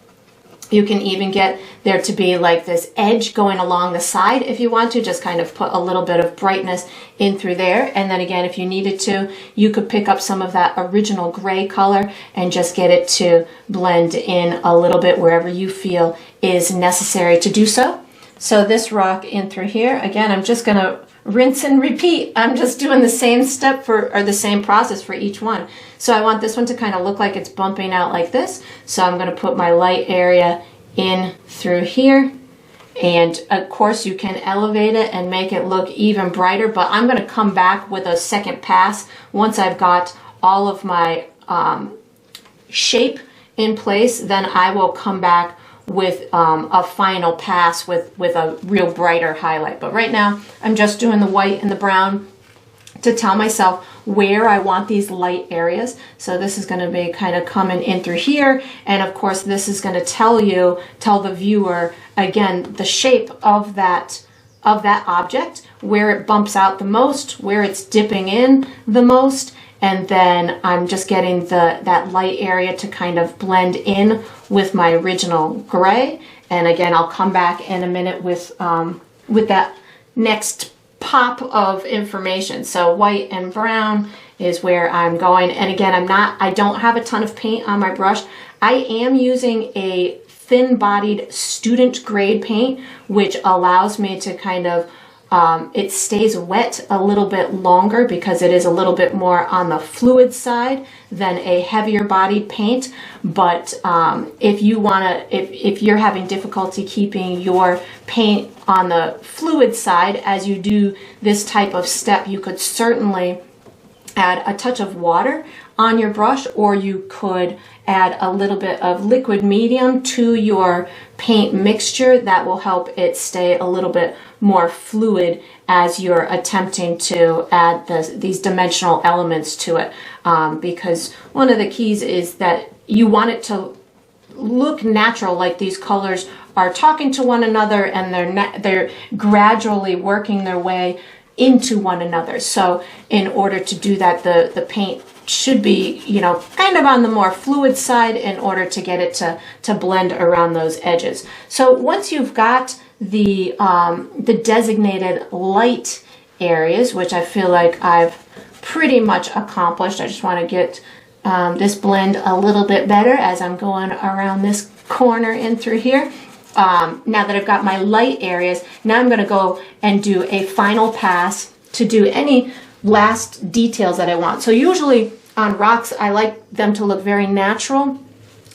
You can even get there to be like this edge going along the side if you want to, just kind of put a little bit of brightness in through there. And then again, if you needed to, you could pick up some of that original gray color and just get it to blend in a little bit wherever you feel is necessary to do so. So this rock in through here, again, I'm just going to rinse and repeat. I'm just doing the same step or the same process for each one. So I want this one to kind of look like it's bumping out like this. So I'm going to put my light area in through here. And of course you can elevate it and make it look even brighter, but I'm going to come back with a second pass once I've got all of my shape in place. Then I will come back with a final pass with a real brighter highlight. But right now I'm just doing the white and the brown to tell myself where I want these light areas. So this is going to be kind of coming in through here, and of course this is going to tell the viewer again the shape of that object, where it bumps out the most, where it's dipping in the most. And then I'm just getting that light area to kind of blend in with my original gray. And again, I'll come back in a minute with that next pop of information. So white and brown is where I'm going. And again, I don't have a ton of paint on my brush. I am using a thin-bodied student grade paint, which allows me to kind of it stays wet a little bit longer because it is a little bit more on the fluid side than a heavier bodied paint. But if you're having difficulty keeping your paint on the fluid side as you do this type of step, you could certainly add a touch of water on your brush, or you could add a little bit of liquid medium to your paint mixture. That will help it stay a little bit more fluid as you're attempting to add these dimensional elements to it, because one of the keys is that you want it to look natural, like these colors are talking to one another and they're gradually working their way into one another. So in order to do that, the paint should be, kind of on the more fluid side in order to get it to blend around those edges. So once you've got the designated light areas, which I feel like I've pretty much accomplished, I just want to get this blend a little bit better as I'm going around this corner in through here. Now that I've got my light areas, now I'm going to go and do a final pass to do any last details that I want. So usually on rocks, I like them to look very natural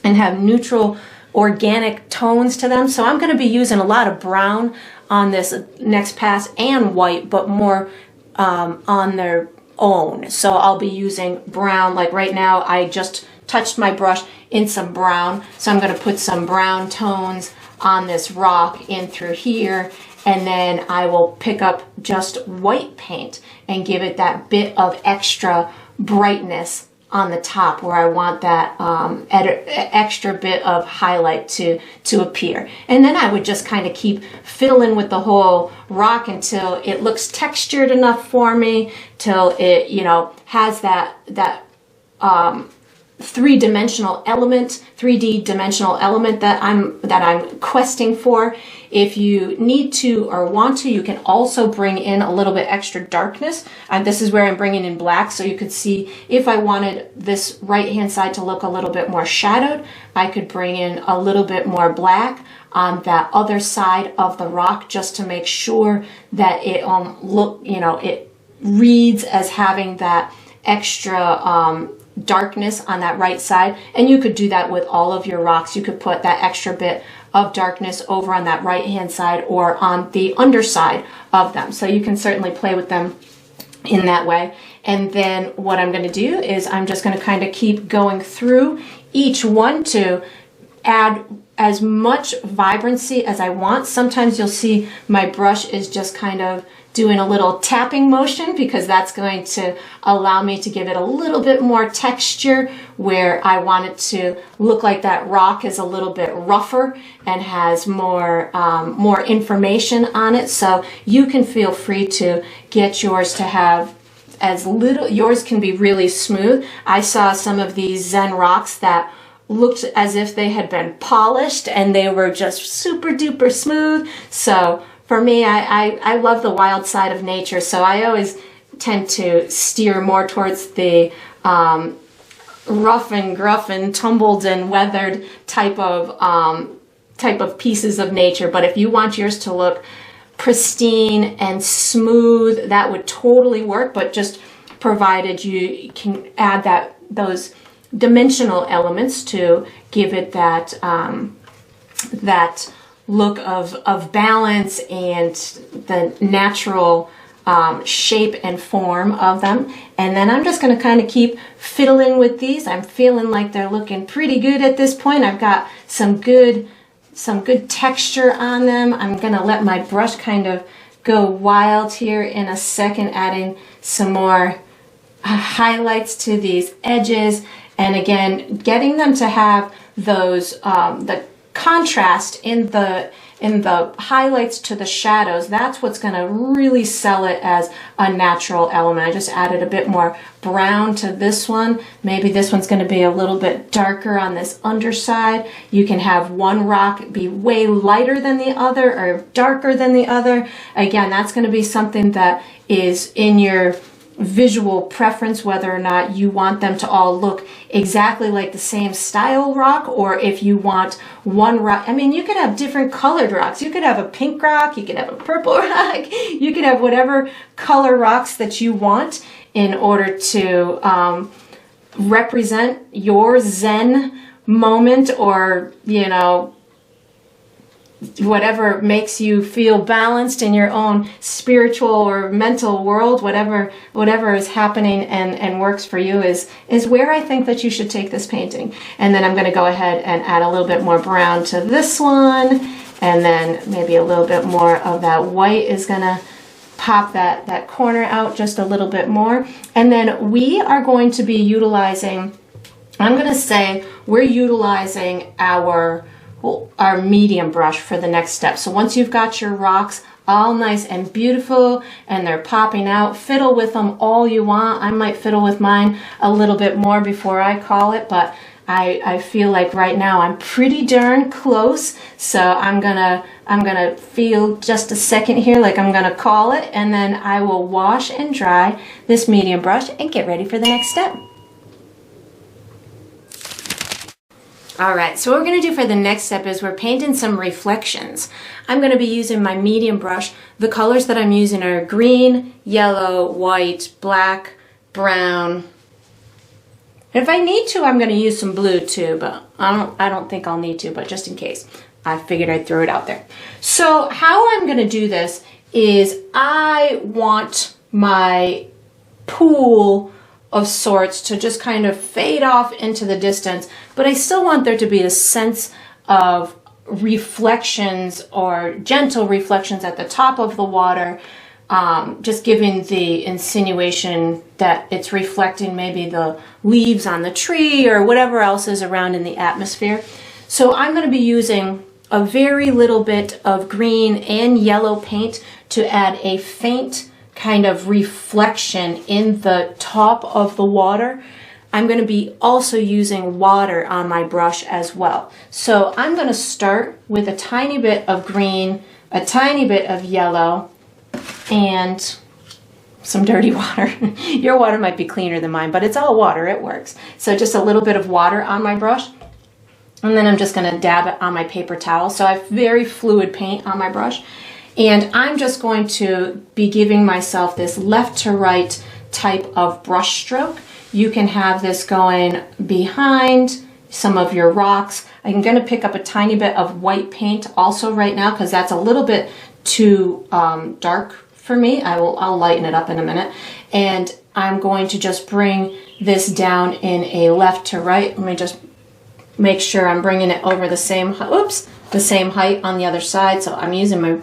and have neutral organic tones to them. So I'm going to be using a lot of brown on this next pass and white, but more on their own. So I'll be using brown. Like right now, I just touched my brush in some brown. So I'm going to put some brown tones on this rock in through here, and then I will pick up just white paint and give it that bit of extra brightness on the top where I want that extra bit of highlight to appear. And then I would just kind of keep filling with the whole rock until it looks textured enough for me, till it has that 3D dimensional element that I'm questing for. If you need to or want to, you can also bring in a little bit extra darkness. This is where I'm bringing in black, so you could see if I wanted this right hand side to look a little bit more shadowed, I could bring in a little bit more black on that other side of the rock, just to make sure that it it reads as having that extra darkness on that right side. And you could do that with all of your rocks. You could put that extra bit of darkness over on that right hand side or on the underside of them. So you can certainly play with them in that way. And then what I'm going to do is I'm just going to kind of keep going through each one to add as much vibrancy as I want. Sometimes you'll see my brush is just kind of doing a little tapping motion, because that's going to allow me to give it a little bit more texture where I want it to look like that rock is a little bit rougher and has more information on it. So you can feel free to get yours to have as little. Yours can be really smooth. I saw some of these ZEN ROCKS that looked as if they had been polished and they were just super duper smooth. So for me, I love the wild side of nature, so I always tend to steer more towards the rough and gruff and tumbled and weathered type of pieces of nature. But if you want yours to look pristine and smooth, that would totally work, but just provided you can add those dimensional elements to give it that look of balance and the natural shape and form of them. And then I'm just going to kind of keep fiddling with these. I'm feeling like they're looking pretty good at this point. I've got some good texture on them. I'm going to let my brush kind of go wild here in a second, adding some more highlights to these edges. And again, getting them to have those the contrast in the highlights to the shadows. That's what's going to really sell it as a natural element. I just added a bit more brown to this one. Maybe this one's going to be a little bit darker on this underside. You can have one rock be way lighter than the other or darker than the other. Again, that's going to be something that is in your visual preference whether or not you want them to all look exactly like the same style rock, or if you want one rock. I mean, you could have different colored rocks. You could have a pink rock, you could have a purple rock, you could have whatever color rocks that you want in order to represent your Zen moment, or, you know, whatever makes you feel balanced in your own spiritual or mental world. Whatever is happening and works for you is where I think that you should take this painting. And then I'm going to go ahead and add a little bit more brown to this one, and then maybe a little bit more of that white is going to pop that corner out just a little bit more. And then we are going to be utilizing, I'm going to say we're utilizing our medium brush for the next step. So once you've got your rocks all nice and beautiful and they're popping out, fiddle with them all you want. I might fiddle with mine a little bit more before I call it, but I feel like right now I'm pretty darn close. So I'm gonna feel just a second here like I'm gonna call it, and then I will wash and dry this medium brush and get ready for the next step. All right, so what we're gonna do for the next step is we're painting some reflections. I'm gonna be using my medium brush. The colors that I'm using are green, yellow, white, black, brown. If I need to, I'm gonna use some blue too, but I don't think I'll need to, but just in case, I figured I'd throw it out there. So how I'm gonna do this is I want my pool of sorts to just kind of fade off into the distance, but I still want there to be a sense of reflections or gentle reflections at the top of the water, just giving the insinuation that it's reflecting maybe the leaves on the tree or whatever else is around in the atmosphere. So I'm going to be using a very little bit of green and yellow paint to add a faint kind of reflection in the top of the water. I'm going to be also using water on my brush as well. So I'm going to start with a tiny bit of green, a tiny bit of yellow, and some dirty water. Your water might be cleaner than mine, but it's all water, it works. So just a little bit of water on my brush, and then I'm just going to dab it on my paper towel. So I have very fluid paint on my brush. And I'm just going to be giving myself this left to right type of brush stroke. You can have this going behind some of your rocks. I'm going to pick up a tiny bit of white paint also right now because that's a little bit too dark for me. I'll lighten it up in a minute. And I'm going to just bring this down in a left to right. Let me just make sure I'm bringing it over the same height on the other side. So I'm using my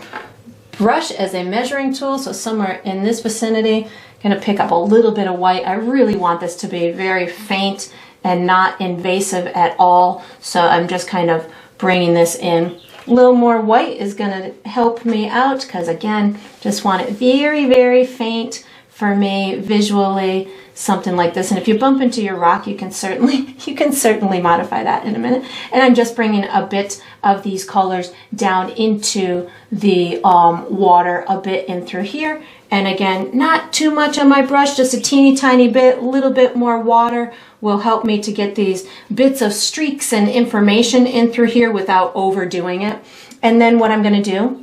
brush as a measuring tool, so somewhere in this vicinity. I'm going to pick up a little bit of white. I really want this to be very faint and not invasive at all, so I'm just kind of bringing this in. A little more white is going to help me out because, again, just want it very, very faint for me visually, something like this. And if you bump into your rock, you can certainly modify that in a minute. And I'm just bringing a bit of these colors down into the water, a bit in through here. And again, not too much on my brush, just a teeny tiny bit, a little bit more water will help me to get these bits of streaks and information in through here without overdoing it. And then what I'm going to do,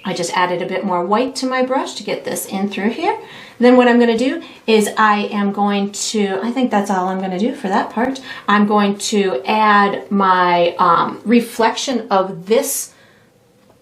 I just added a bit more white to my brush to get this in through here. Then what I'm going to do is I think that's all I'm going to do for that part. I'm going to add my reflection of this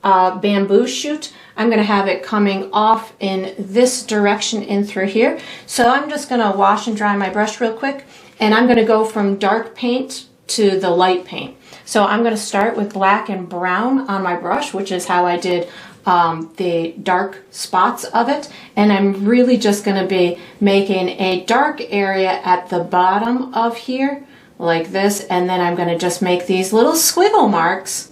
bamboo shoot. I'm going to have it coming off in this direction in through here. So I'm just going to wash and dry my brush real quick, and I'm going to go from dark paint to the light paint. So I'm going to start with black and brown on my brush, which is how I did the dark spots of it, and I'm really just going to be making a dark area at the bottom of here like this, and then I'm going to just make these little squiggle marks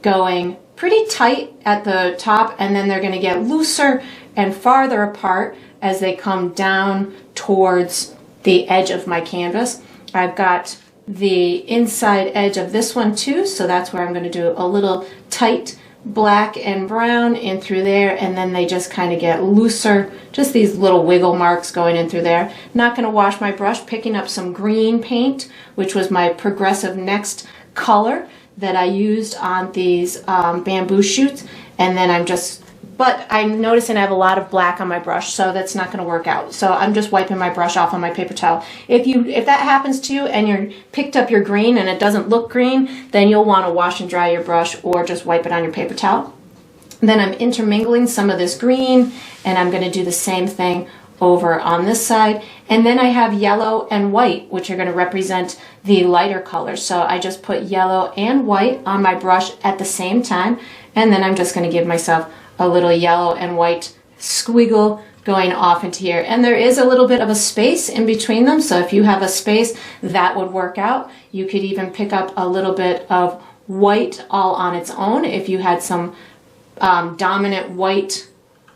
going pretty tight at the top, and then they're going to get looser and farther apart as they come down towards the edge of my canvas. I've got the inside edge of this one too, so that's where I'm going to do a little tight black and brown in through there, and then they just kind of get looser, just these little wiggle marks going in through there. Not going to wash my brush, picking up some green paint, which was my Progressive Next color that I used on these bamboo shoots, and then but I'm noticing I have a lot of black on my brush, so that's not going to work out. So I'm just wiping my brush off on my paper towel. If that happens to you and you picked up your green and it doesn't look green, then you'll want to wash and dry your brush or just wipe it on your paper towel. Then I'm intermingling some of this green, and I'm going to do the same thing over on this side. And then I have yellow and white, which are going to represent the lighter colors. So I just put yellow and white on my brush at the same time, and then I'm just going to give myself a little yellow and white squiggle going off into here. And there is a little bit of a space in between them, so if you have a space, that would work out. You could even pick up a little bit of white all on its own if you had some dominant white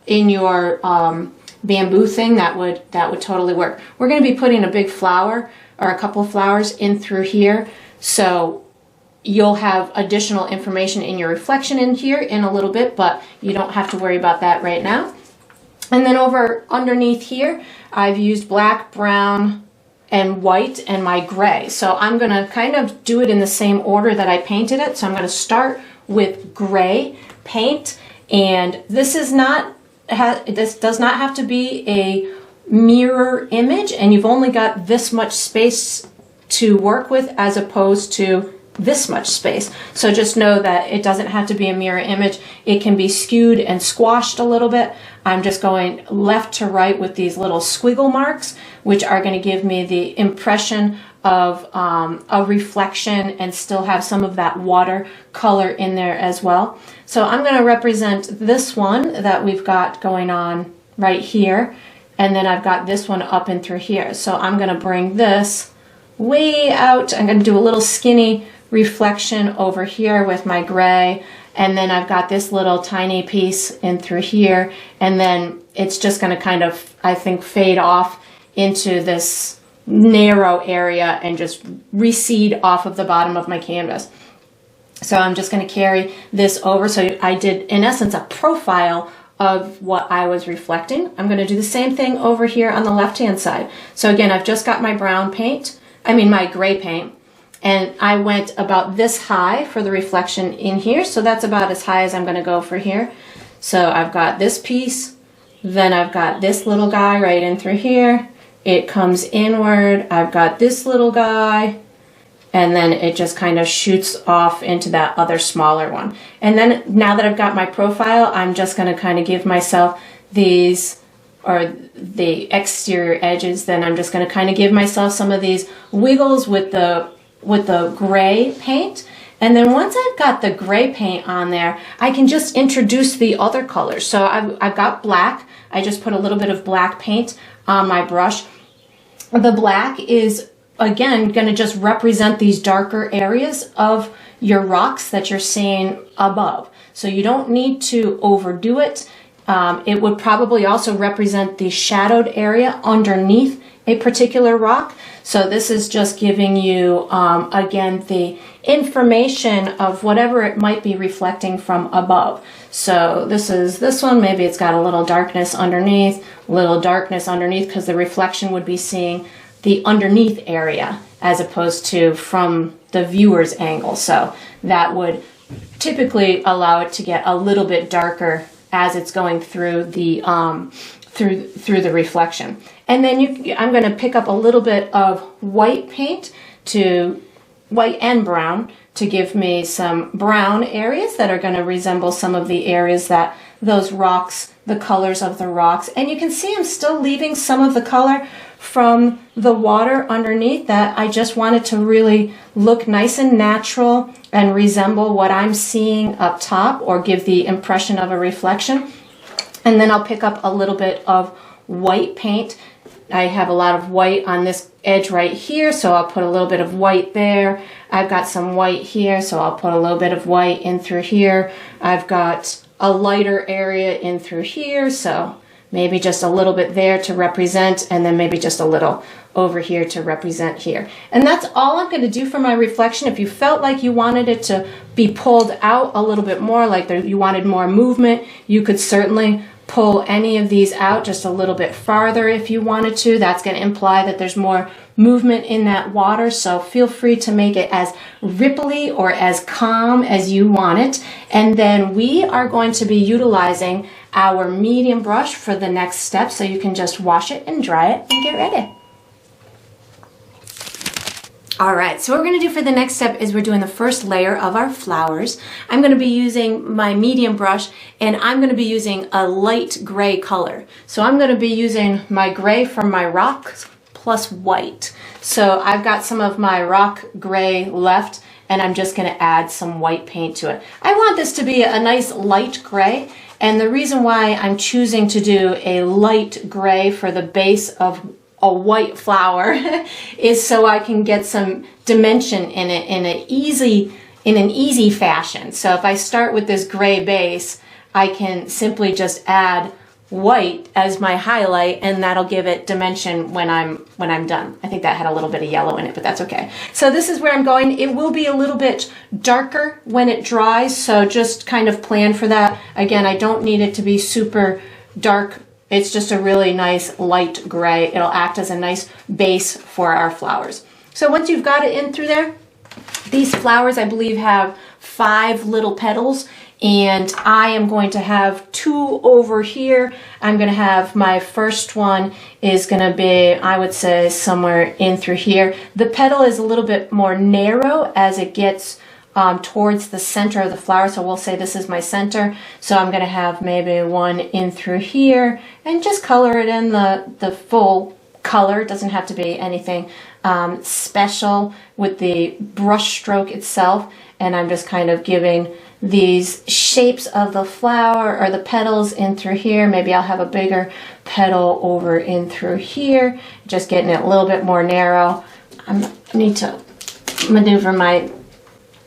in your bamboo thing. That would totally work. We're going to be putting a big flower or a couple of flowers in through here, so you'll have additional information in your reflection in here in a little bit, but you don't have to worry about that right now. And then over underneath here, I've used black, brown, and white and my gray. So I'm going to kind of do it in the same order that I painted it. So I'm going to start with gray paint, and this does not have to be a mirror image, and you've only got this much space to work with as opposed to this much space. So just know that it doesn't have to be a mirror image. It can be skewed and squashed a little bit. I'm just going left to right with these little squiggle marks, which are going to give me the impression of a reflection and still have some of that water color in there as well. So I'm going to represent this one that we've got going on right here, and then I've got this one up and through here. So I'm going to bring this way out. I'm going to do a little skinny reflection over here with my gray, and then I've got this little tiny piece in through here, and then it's just going to kind of, I think, fade off into this narrow area and just recede off of the bottom of my canvas. So I'm just going to carry this over. So I did, in essence, a profile of what I was reflecting. I'm going to do the same thing over here on the left-hand side. So again, I've just got my my gray paint, and I went about this high for the reflection in here. So that's about as high as I'm going to go for here. So I've got this piece, then I've got this little guy right in through here. It comes inward. I've got this little guy, and then it just kind of shoots off into that other smaller one. And then now that I've got my profile, I'm just going to kind of give myself these, or the exterior edges, then I'm just going to kind of give myself some of these wiggles with the gray paint. And then once I've got the gray paint on there, I can just introduce the other colors. So I've got black. I just put a little bit of black paint on my brush. The black is, again, going to just represent these darker areas of your rocks that you're seeing above. So you don't need to overdo it. It would probably also represent the shadowed area underneath a particular rock. So this is just giving you, again, the information of whatever it might be reflecting from above. So this is this one, maybe it's got a little darkness underneath, because the reflection would be seeing the underneath area as opposed to from the viewer's angle. So that would typically allow it to get a little bit darker as it's going through the through the reflection. And then I'm going to pick up a little bit of white paint, white and brown, to give me some brown areas that are going to resemble some of the areas that those rocks, the colors of the rocks. And you can see I'm still leaving some of the color from the water underneath that I just wanted to really look nice and natural and resemble what I'm seeing up top, or give the impression of a reflection. And then I'll pick up a little bit of white paint. I have a lot of white on this edge right here, so I'll put a little bit of white there. I've got some white here, so I'll put a little bit of white in through here. I've got a lighter area in through here, so maybe just a little bit there to represent, and then maybe just a little over here to represent here. And that's all I'm going to do for my reflection. If you felt like you wanted it to be pulled out a little bit more, like you wanted more movement, you could certainly pull any of these out just a little bit farther if you wanted to. That's going to imply that there's more movement in that water, so feel free to make it as ripply or as calm as you want it. And then we are going to be utilizing our medium brush for the next step, so you can just wash it and dry it and get ready. All right, so what we're going to do for the next step is we're doing the first layer of our flowers. I'm going to be using my medium brush, and I'm going to be using a light gray color. So I'm going to be using my gray from my rocks plus white. So I've got some of my rock gray left, and I'm just going to add some white paint to it. I want this to be a nice light gray, and the reason why I'm choosing to do a light gray for the base of a white flower is so I can get some dimension in it in an easy fashion. So if I start with this gray base, I can simply just add white as my highlight, and that'll give it dimension when I'm done. I think that had a little bit of yellow in it, but that's okay. So this is where I'm going. It will be a little bit darker when it dries, so just kind of plan for that. Again, I don't need it to be super dark. It's just a really nice light gray. It'll act as a nice base for our flowers. So once you've got it in through there, these flowers I believe have 5 little petals, and I am going to have 2 over here. I'm going to have my first one is going to be, I would say, somewhere in through here. The petal is a little bit more narrow as it gets towards the center of the flower, so we'll say this is my center. So I'm going to have maybe one in through here, and just color it in the full color. It doesn't have to be anything special with the brush stroke itself. And I'm just kind of giving these shapes of the flower or the petals in through here. Maybe I'll have a bigger petal over in through here, just getting it a little bit more narrow. I need to maneuver my,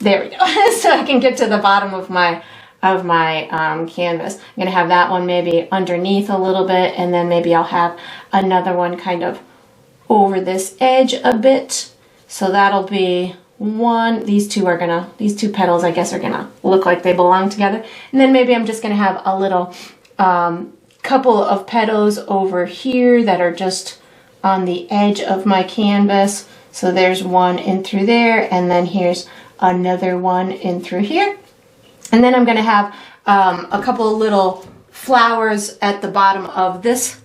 there we go, so I can get to the bottom of my canvas. I'm going to have that one maybe underneath a little bit, and then maybe I'll have another one kind of over this edge a bit. So that'll be one. These two petals I guess are gonna look like they belong together. And then maybe I'm just gonna have a little couple of petals over here that are just on the edge of my canvas. So there's one in through there, and then here's another one in through here. And then I'm gonna have a couple of little flowers at the bottom of this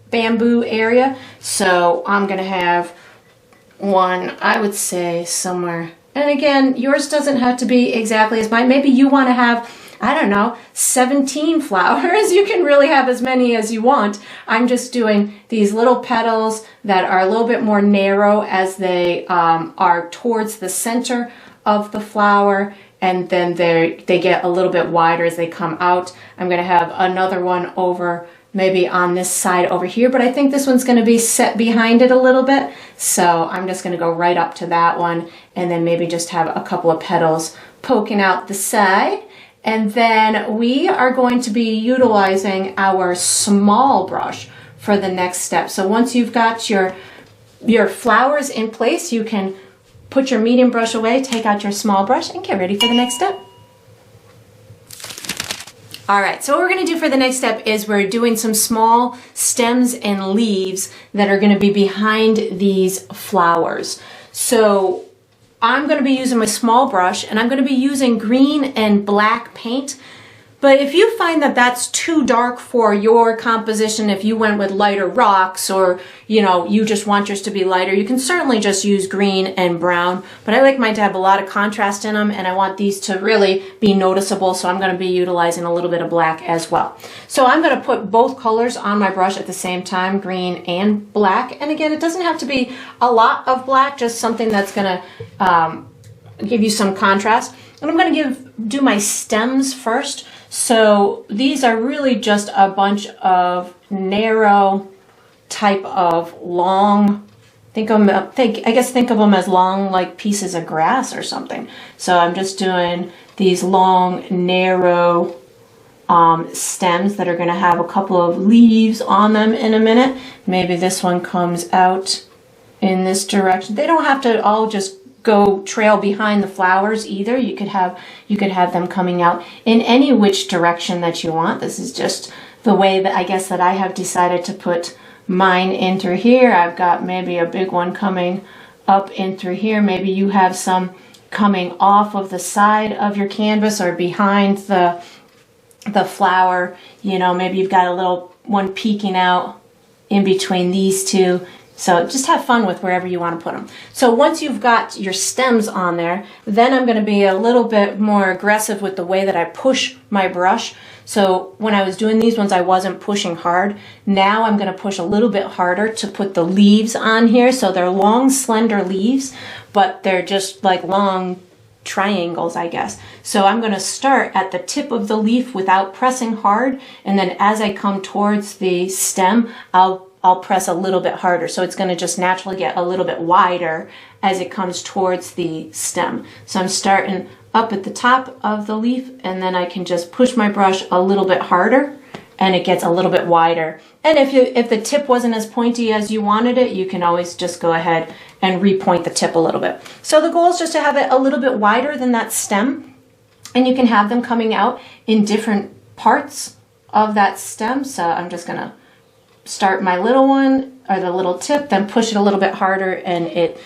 bamboo area. So I'm gonna have one, I would say somewhere, and again, yours doesn't have to be exactly as mine. Maybe you want to have, I don't know, 17 flowers. You can really have as many as you want. I'm just doing these little petals that are a little bit more narrow as they are towards the center of the flower, and then they get a little bit wider as they come out. I'm going to have another one over maybe on this side over here, but I think this one's going to be set behind it a little bit. So I'm just going to go right up to that one, and then maybe just have a couple of petals poking out the side. And then we are going to be utilizing our small brush for the next step. So once you've got your flowers in place, you can put your medium brush away, take out your small brush, and get ready for the next step. All right, so what we're gonna do for the next step is we're doing some small stems and leaves that are gonna be behind these flowers. So I'm gonna be using my small brush, and I'm gonna be using green and black paint. But if you find that that's too dark for your composition, if you went with lighter rocks, or you just want yours to be lighter, you can certainly just use green and brown. But I like mine to have a lot of contrast in them, and I want these to really be noticeable, so I'm going to be utilizing a little bit of black as well. So I'm going to put both colors on my brush at the same time, green and black. And again, it doesn't have to be a lot of black, just something that's going to give you some contrast. And I'm going to do my stems first. So these are really just a bunch of narrow type of long, think of them as long like pieces of grass or something. So I'm just doing these long, narrow stems that are going to have a couple of leaves on them in a minute. Maybe this one comes out in this direction. They don't have to all just go trail behind the flowers either. You could have them coming out in any which direction that you want. This is just the way that I guess that I have decided to put mine in through here. I've got maybe a big one coming up in through here. Maybe you have some coming off of the side of your canvas or behind the flower. You know, maybe you've got a little one peeking out in between these two. So just have fun with wherever you want to put them. So once you've got your stems on there, then I'm going to be a little bit more aggressive with the way that I push my brush. So when I was doing these ones, I wasn't pushing hard. Now I'm going to push a little bit harder to put the leaves on here. So they're long, slender leaves, but they're just like long triangles, I guess. So I'm going to start at the tip of the leaf without pressing hard. And then as I come towards the stem, I'll press a little bit harder. So it's going to just naturally get a little bit wider as it comes towards the stem. So I'm starting up at the top of the leaf, and then I can just push my brush a little bit harder and it gets a little bit wider. And if the tip wasn't as pointy as you wanted it, you can always just go ahead and repoint the tip a little bit. So the goal is just to have it a little bit wider than that stem, and you can have them coming out in different parts of that stem. So I'm just going to start my little one or the little tip, then push it a little bit harder, and it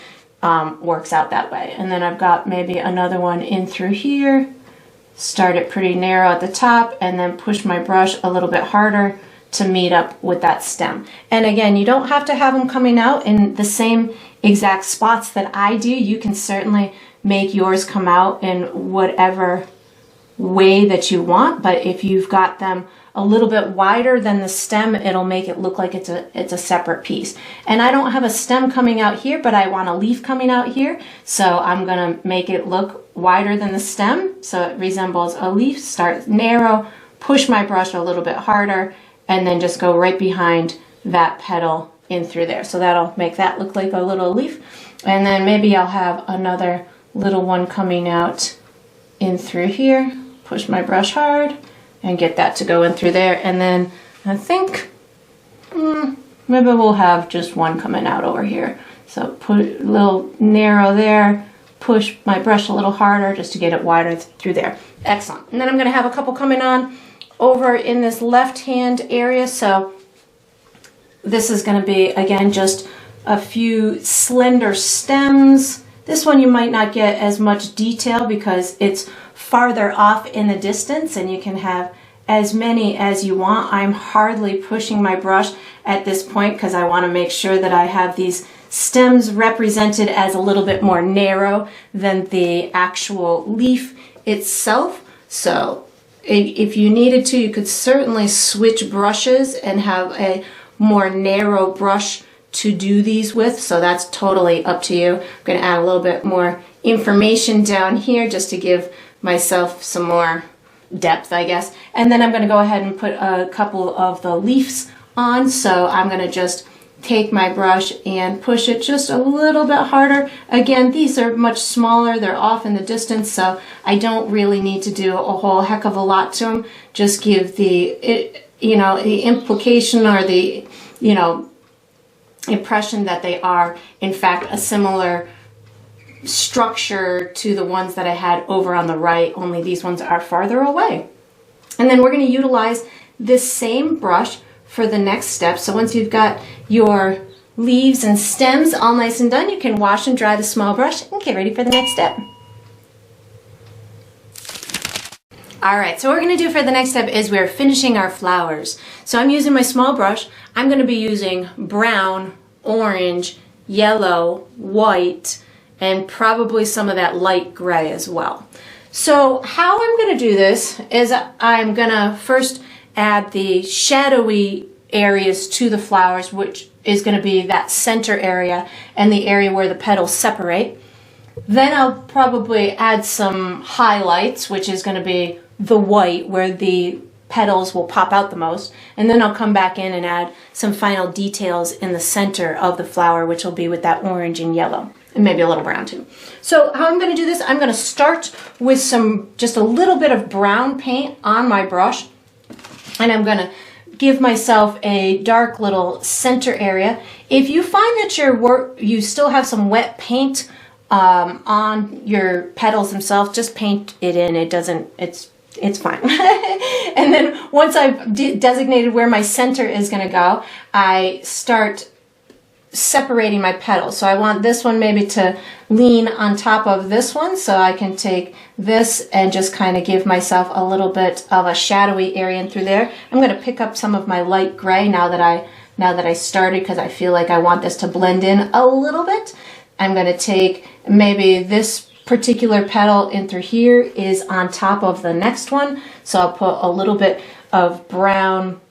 works out that way. And then I've got maybe another one in through here, start it pretty narrow at the top, and then push my brush a little bit harder to meet up with that stem. And again, you don't have to have them coming out in the same exact spots that I do. You can certainly make yours come out in whatever way that you want, but if you've got them a little bit wider than the stem, it'll make it look like it's a separate piece. And I don't have a stem coming out here, but I want a leaf coming out here, so I'm gonna make it look wider than the stem so it resembles a leaf. Start narrow, push my brush a little bit harder, and then just go right behind that petal in through there. So that'll make that look like a little leaf. And then maybe I'll have another little one coming out in through here. Push my brush hard and get that to go in through there. And then I think maybe we'll have just one coming out over here. So put a little narrow there, push my brush a little harder just to get it wider through there. Excellent. And then I'm gonna have a couple coming on over in this left hand area. So this is gonna be, again, just a few slender stems. This one you might not get as much detail because it's farther off in the distance, and you can have as many as you want. I'm hardly pushing my brush at this point because I want to make sure that I have these stems represented as a little bit more narrow than the actual leaf itself. So if you needed to, you could certainly switch brushes and have a more narrow brush to do these with, so that's totally up to you. I'm going to add a little bit more information down here just to give myself some more depth, I guess. And then I'm going to go ahead and put a couple of the leaves on. So I'm going to just take my brush and push it just a little bit harder. Again, these are much smaller. They're off in the distance, so I don't really need to do a whole heck of a lot to them. Just give the implication or the, impression that they are, in fact, a similar structure to the ones that I had over on the right, only these ones are farther away. And then we're going to utilize this same brush for the next step. So once you've got your leaves and stems all nice and done, you can wash and dry the small brush and get ready for the next step. All right, so what we're going to do for the next step is we're finishing our flowers. So I'm using my small brush. I'm going to be using brown, orange, yellow, white, and probably some of that light gray as well. So how I'm going to do this is I'm going to first add the shadowy areas to the flowers, which is going to be that center area and the area where the petals separate. Then I'll probably add some highlights, which is going to be the white where the petals will pop out the most. And then I'll come back in and add some final details in the center of the flower, which will be with that orange and yellow, and maybe a little brown too. So how I'm going to do this, I'm going to start with just a little bit of brown paint on my brush, And I'm going to give myself a dark little center area. If you find that you still have some wet paint on your petals themselves, just paint it in. It's fine. And then once I've designated where my center is going to go, I start separating my petals. So I want this one maybe to lean on top of this one, so I can take this and just kind of give myself a little bit of a shadowy area in through there. I'm going to pick up some of my light gray now that I started, because I feel like I want this to blend in a little bit. I'm going to take maybe this particular petal in through here is on top of the next one, so I'll put a little bit of brown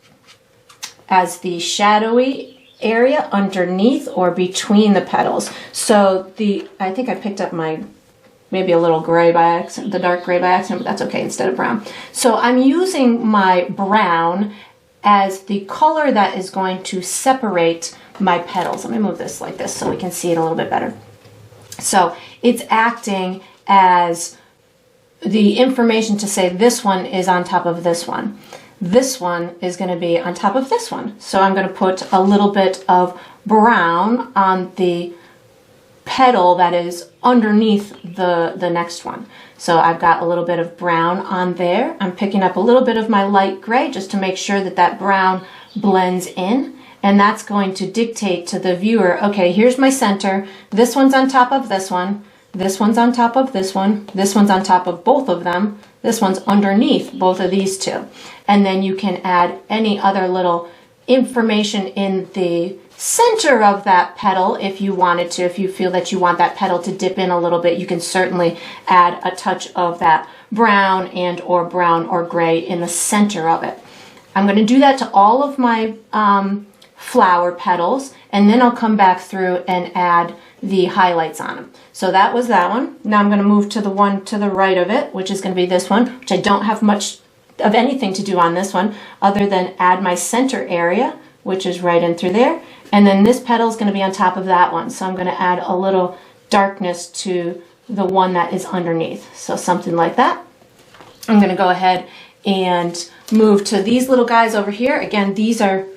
as the shadowy area underneath or between the petals. So I think I picked up maybe a little gray by accident, the dark gray by accident, but that's okay instead of brown. So I'm using my brown as the color that is going to separate my petals. Let me move this like this so we can see it a little bit better. So it's acting as the information to say this one is on top of this one. This one is going to be on top of this one. So I'm going to put a little bit of brown on the petal that is underneath the next one. So I've got a little bit of brown on there. I'm picking up a little bit of my light gray just to make sure that that brown blends in. And that's going to dictate to the viewer, okay, here's my center. This one's on top of this one. This one's on top of this one. This one's on top of both of them. This one's underneath both of these two. And then you can add any other little information in the center of that petal if you wanted to. If you feel that you want that petal to dip in a little bit, you can certainly add a touch of that brown or gray in the center of it. I'm going to do that to all of my flower petals, and then I'll come back through and add the highlights on them. So that was that one. Now I'm going to move to the one to the right of it, which is going to be this one, which I don't have much of anything to do on this one other than add my center area, which is right in through there. And then this petal is going to be on top of that one. So I'm going to add a little darkness to the one that is underneath. So something like that. I'm going to go ahead and move to these little guys over here. Again, these are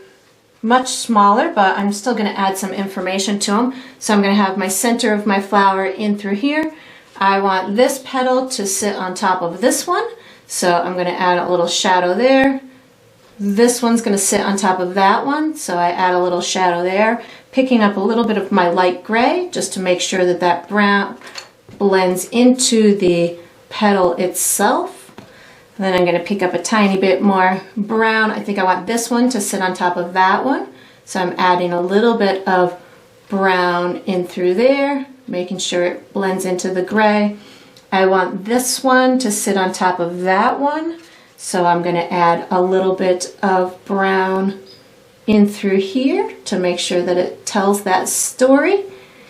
much smaller, but I'm still going to add some information to them. So I'm going to have my center of my flower in through here. I want this petal to sit on top of this one. So I'm going to add a little shadow there. This one's going to sit on top of that one. So I add a little shadow there, picking up a little bit of my light gray just to make sure that that brown blends into the petal itself. Then I'm going to pick up a tiny bit more brown. I think I want this one to sit on top of that one. So I'm adding a little bit of brown in through there, making sure it blends into the gray. I want this one to sit on top of that one. So I'm going to add a little bit of brown in through here to make sure that it tells that story.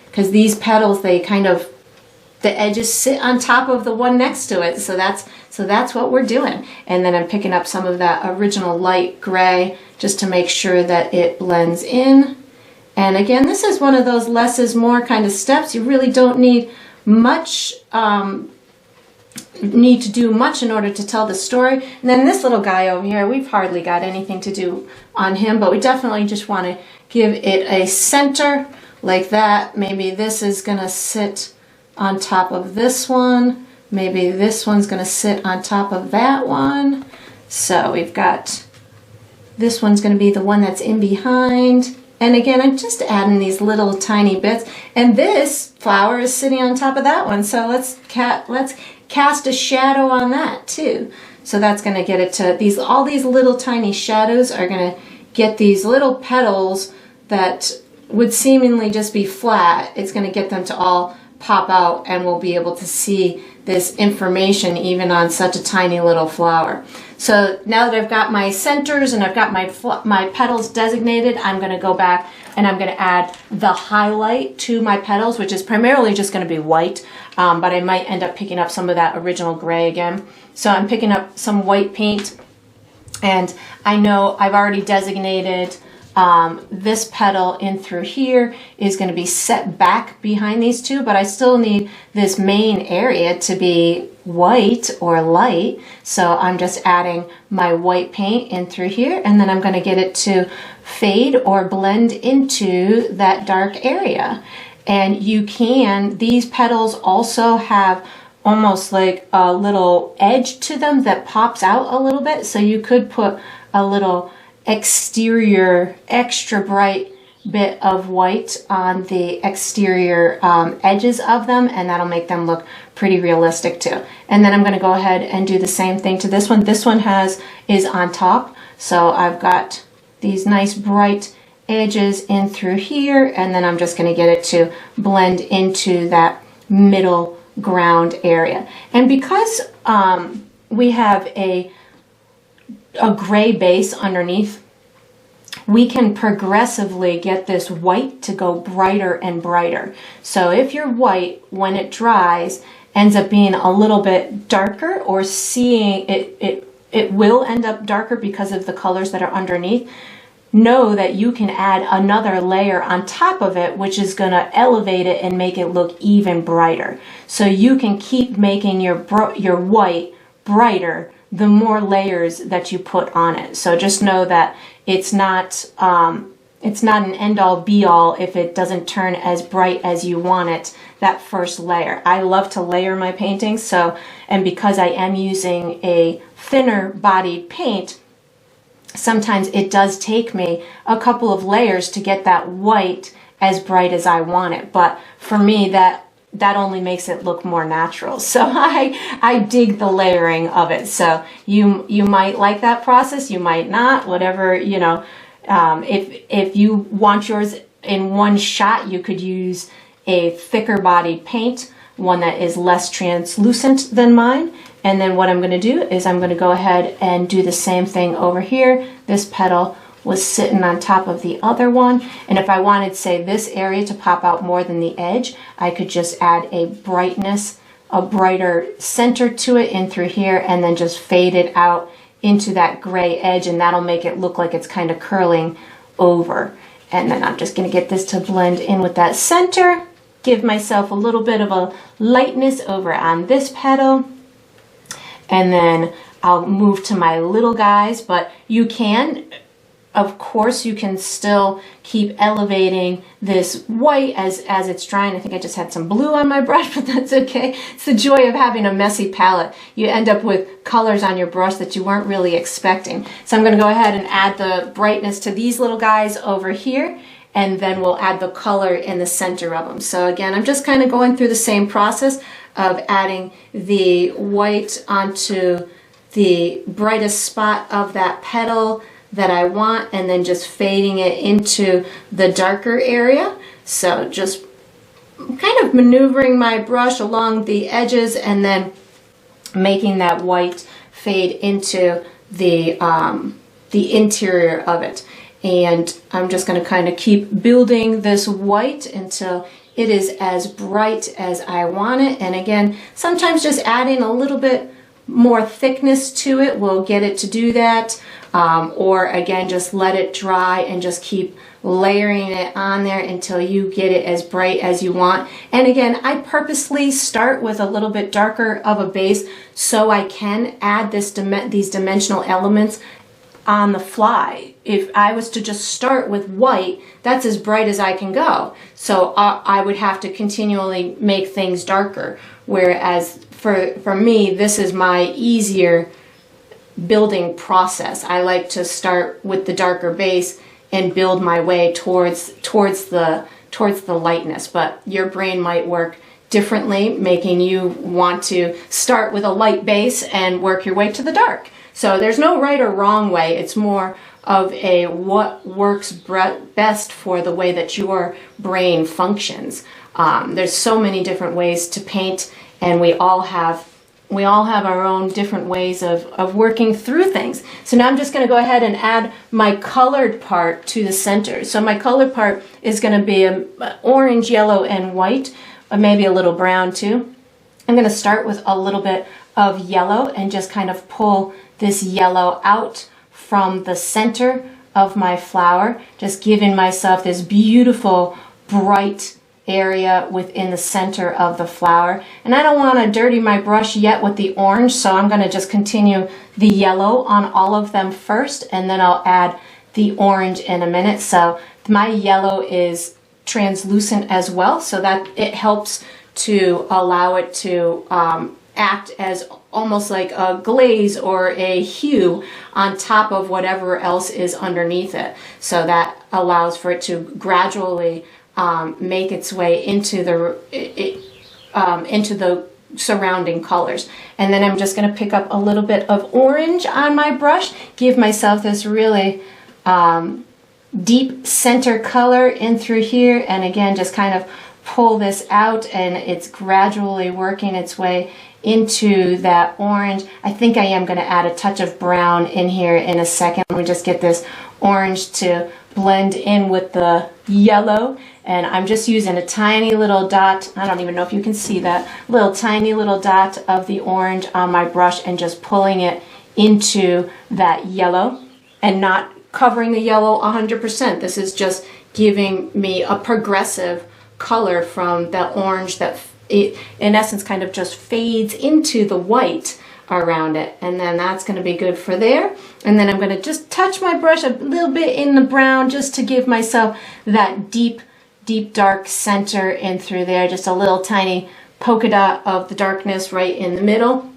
Because these petals, they kind of, the edges sit on top of the one next to it. So that's what we're doing. And then I'm picking up some of that original light gray just to make sure that it blends in. And again, this is one of those less is more kind of steps. You really don't need much, need to do much in order to tell the story. And then this little guy over here, we've hardly got anything to do on him, but we definitely just want to give it a center like that. Maybe this is going to sit on top of this one. Maybe this one's going to sit on top of that one. So we've got, this one's going to be the one that's in behind. And again, I'm just adding these little tiny bits. And this flower is sitting on top of that one. So let's cast a shadow on that too. So that's going to get it to these, all these little tiny shadows are going to get these little petals that would seemingly just be flat. It's going to get them to all pop out, and we'll be able to see this information even on such a tiny little flower. So now that I've got my centers and I've got my petals designated, I'm going to go back and I'm going to add the highlight to my petals, which is primarily just going to be white, but I might end up picking up some of that original gray again. So I'm picking up some white paint, and I know I've already designated this petal in through here is going to be set back behind these two, but I still need this main area to be white or light. So I'm just adding my white paint in through here, and then I'm going to get it to fade or blend into that dark area. And you can, these petals also have almost like a little edge to them that pops out a little bit. So you could put a little exterior extra bright bit of white on the exterior edges of them, and that'll make them look pretty realistic too. And then I'm going to go ahead and do the same thing to this one. This one is on top, so I've got these nice bright edges in through here, and then I'm just going to get it to blend into that middle ground area. And because we have a gray base underneath, we can progressively get this white to go brighter and brighter. So if your white, when it dries, ends up being a little bit darker, or seeing it will end up darker because of the colors that are underneath, know that you can add another layer on top of it, which is going to elevate it and make it look even brighter. So you can keep making your white brighter the more layers that you put on it. So just know that it's not an end-all be-all if it doesn't turn as bright as you want it that first layer. I love to layer my paintings, and because I am using a thinner bodied paint, sometimes it does take me a couple of layers to get that white as bright as I want it. But for me, that only makes it look more natural. So I dig the layering of it. So you might like that process, you might not, whatever, you know. If you want yours in one shot, you could use a thicker bodied paint, one that is less translucent than mine. And then what I'm going to do is I'm going to go ahead and do the same thing over here. This petal was sitting on top of the other one, and if I wanted, say, this area to pop out more than the edge, I could just add a brighter center to it in through here, and then just fade it out into that gray edge, and that'll make it look like it's kind of curling over. And then I'm just going to get this to blend in with that center, give myself a little bit of a lightness over on this petal, and then I'll move to my little guys. But you can, of course, you can still keep elevating this white as it's drying. I think I just had some blue on my brush, but that's okay. It's the joy of having a messy palette. You end up with colors on your brush that you weren't really expecting. So I'm going to go ahead and add the brightness to these little guys over here, and then we'll add the color in the center of them. So again, I'm just kind of going through the same process of adding the white onto the brightest spot of that petal that I want, and then just fading it into the darker area. So just kind of maneuvering my brush along the edges and then making that white fade into the interior of it. And I'm just going to kind of keep building this white until it is as bright as I want it. And again, sometimes just adding a little bit more thickness to it will get it to do that. Or again, just let it dry and just keep layering it on there until you get it as bright as you want. And again, I purposely start with a little bit darker of a base so I can add these dimensional elements on the fly. If I was to just start with white, that's as bright as I can go. So I would have to continually make things darker. Whereas for me, this is my easier building process. I like to start with the darker base and build my way towards the lightness. But your brain might work differently, making you want to start with a light base and work your way to the dark. So there's no right or wrong way. It's more of a what works best for the way that your brain functions. There's so many different ways to paint, and we all have our own different ways of working through things. So now I'm just going to go ahead and add my colored part to the center. So my colored part is going to be orange, yellow, and white, or maybe a little brown too. I'm going to start with a little bit of yellow and just kind of pull this yellow out from the center of my flower, just giving myself this beautiful, bright area within the center of the flower. And I don't want to dirty my brush yet with the orange, so I'm going to just continue the yellow on all of them first, and then I'll add the orange in a minute. So my yellow is translucent as well, so that it helps to allow it to act as almost like a glaze or a hue on top of whatever else is underneath it. So that allows for it to gradually make its way into the surrounding colors. And then I'm just going to pick up a little bit of orange on my brush, give myself this really deep center color in through here, and again just kind of pull this out, and it's gradually working its way into that orange. I think I am going to add a touch of brown in here in a second. Let me just get this orange to blend in with the yellow, and I'm just using a tiny little dot. I don't even know if you can see that little tiny little dot of the orange on my brush, and just pulling it into that yellow and not covering the yellow 100%. This is just giving me a progressive color from that orange that it, in essence, kind of just fades into the white around it. And then that's going to be good for there. And then I'm going to just touch my brush a little bit in the brown just to give myself that deep dark center in through there. Just a little tiny polka dot of the darkness right in the middle.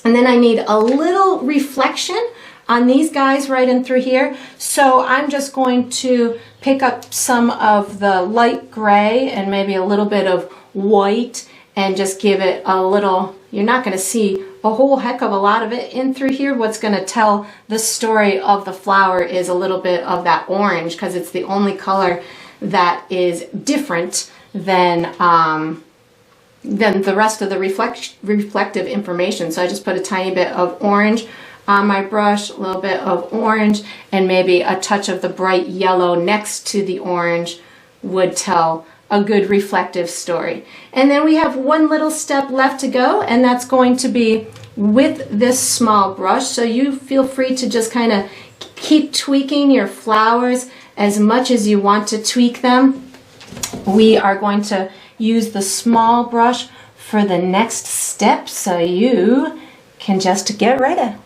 And then I need a little reflection on these guys right in through here. So I'm just going to pick up some of the light gray and maybe a little bit of white and just give it a little, you're not going to see a whole heck of a lot of it in through here. What's going to tell the story of the flower is a little bit of that orange, because it's the only color that is different than the rest of the reflective information. So I just put a tiny bit of orange on my brush, a little bit of orange, and maybe a touch of the bright yellow next to the orange would tell a good reflective story. And then we have one little step left to go, and that's going to be with this small brush. So you feel free to just kind of keep tweaking your flowers as much as you want to tweak them. We are going to use the small brush for the next step, so you can just get ready.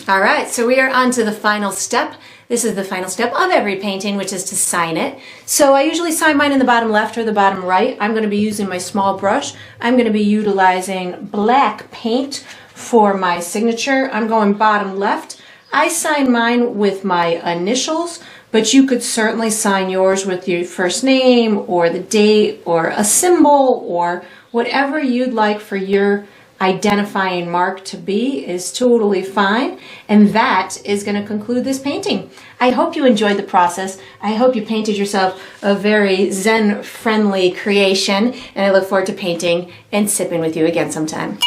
All right, so we are on to the final step. This is the final step of every painting, which is to sign it. So I usually sign mine in the bottom left or the bottom right. I'm going to be using my small brush. I'm going to be utilizing black paint for my signature. I'm going bottom left. I sign mine with my initials, but you could certainly sign yours with your first name or the date or a symbol or whatever you'd like for your identifying mark to be is totally fine. And that is going to conclude this painting. I hope you enjoyed the process. I hope you painted yourself a very Zen friendly creation, and I look forward to painting and sipping with you again sometime.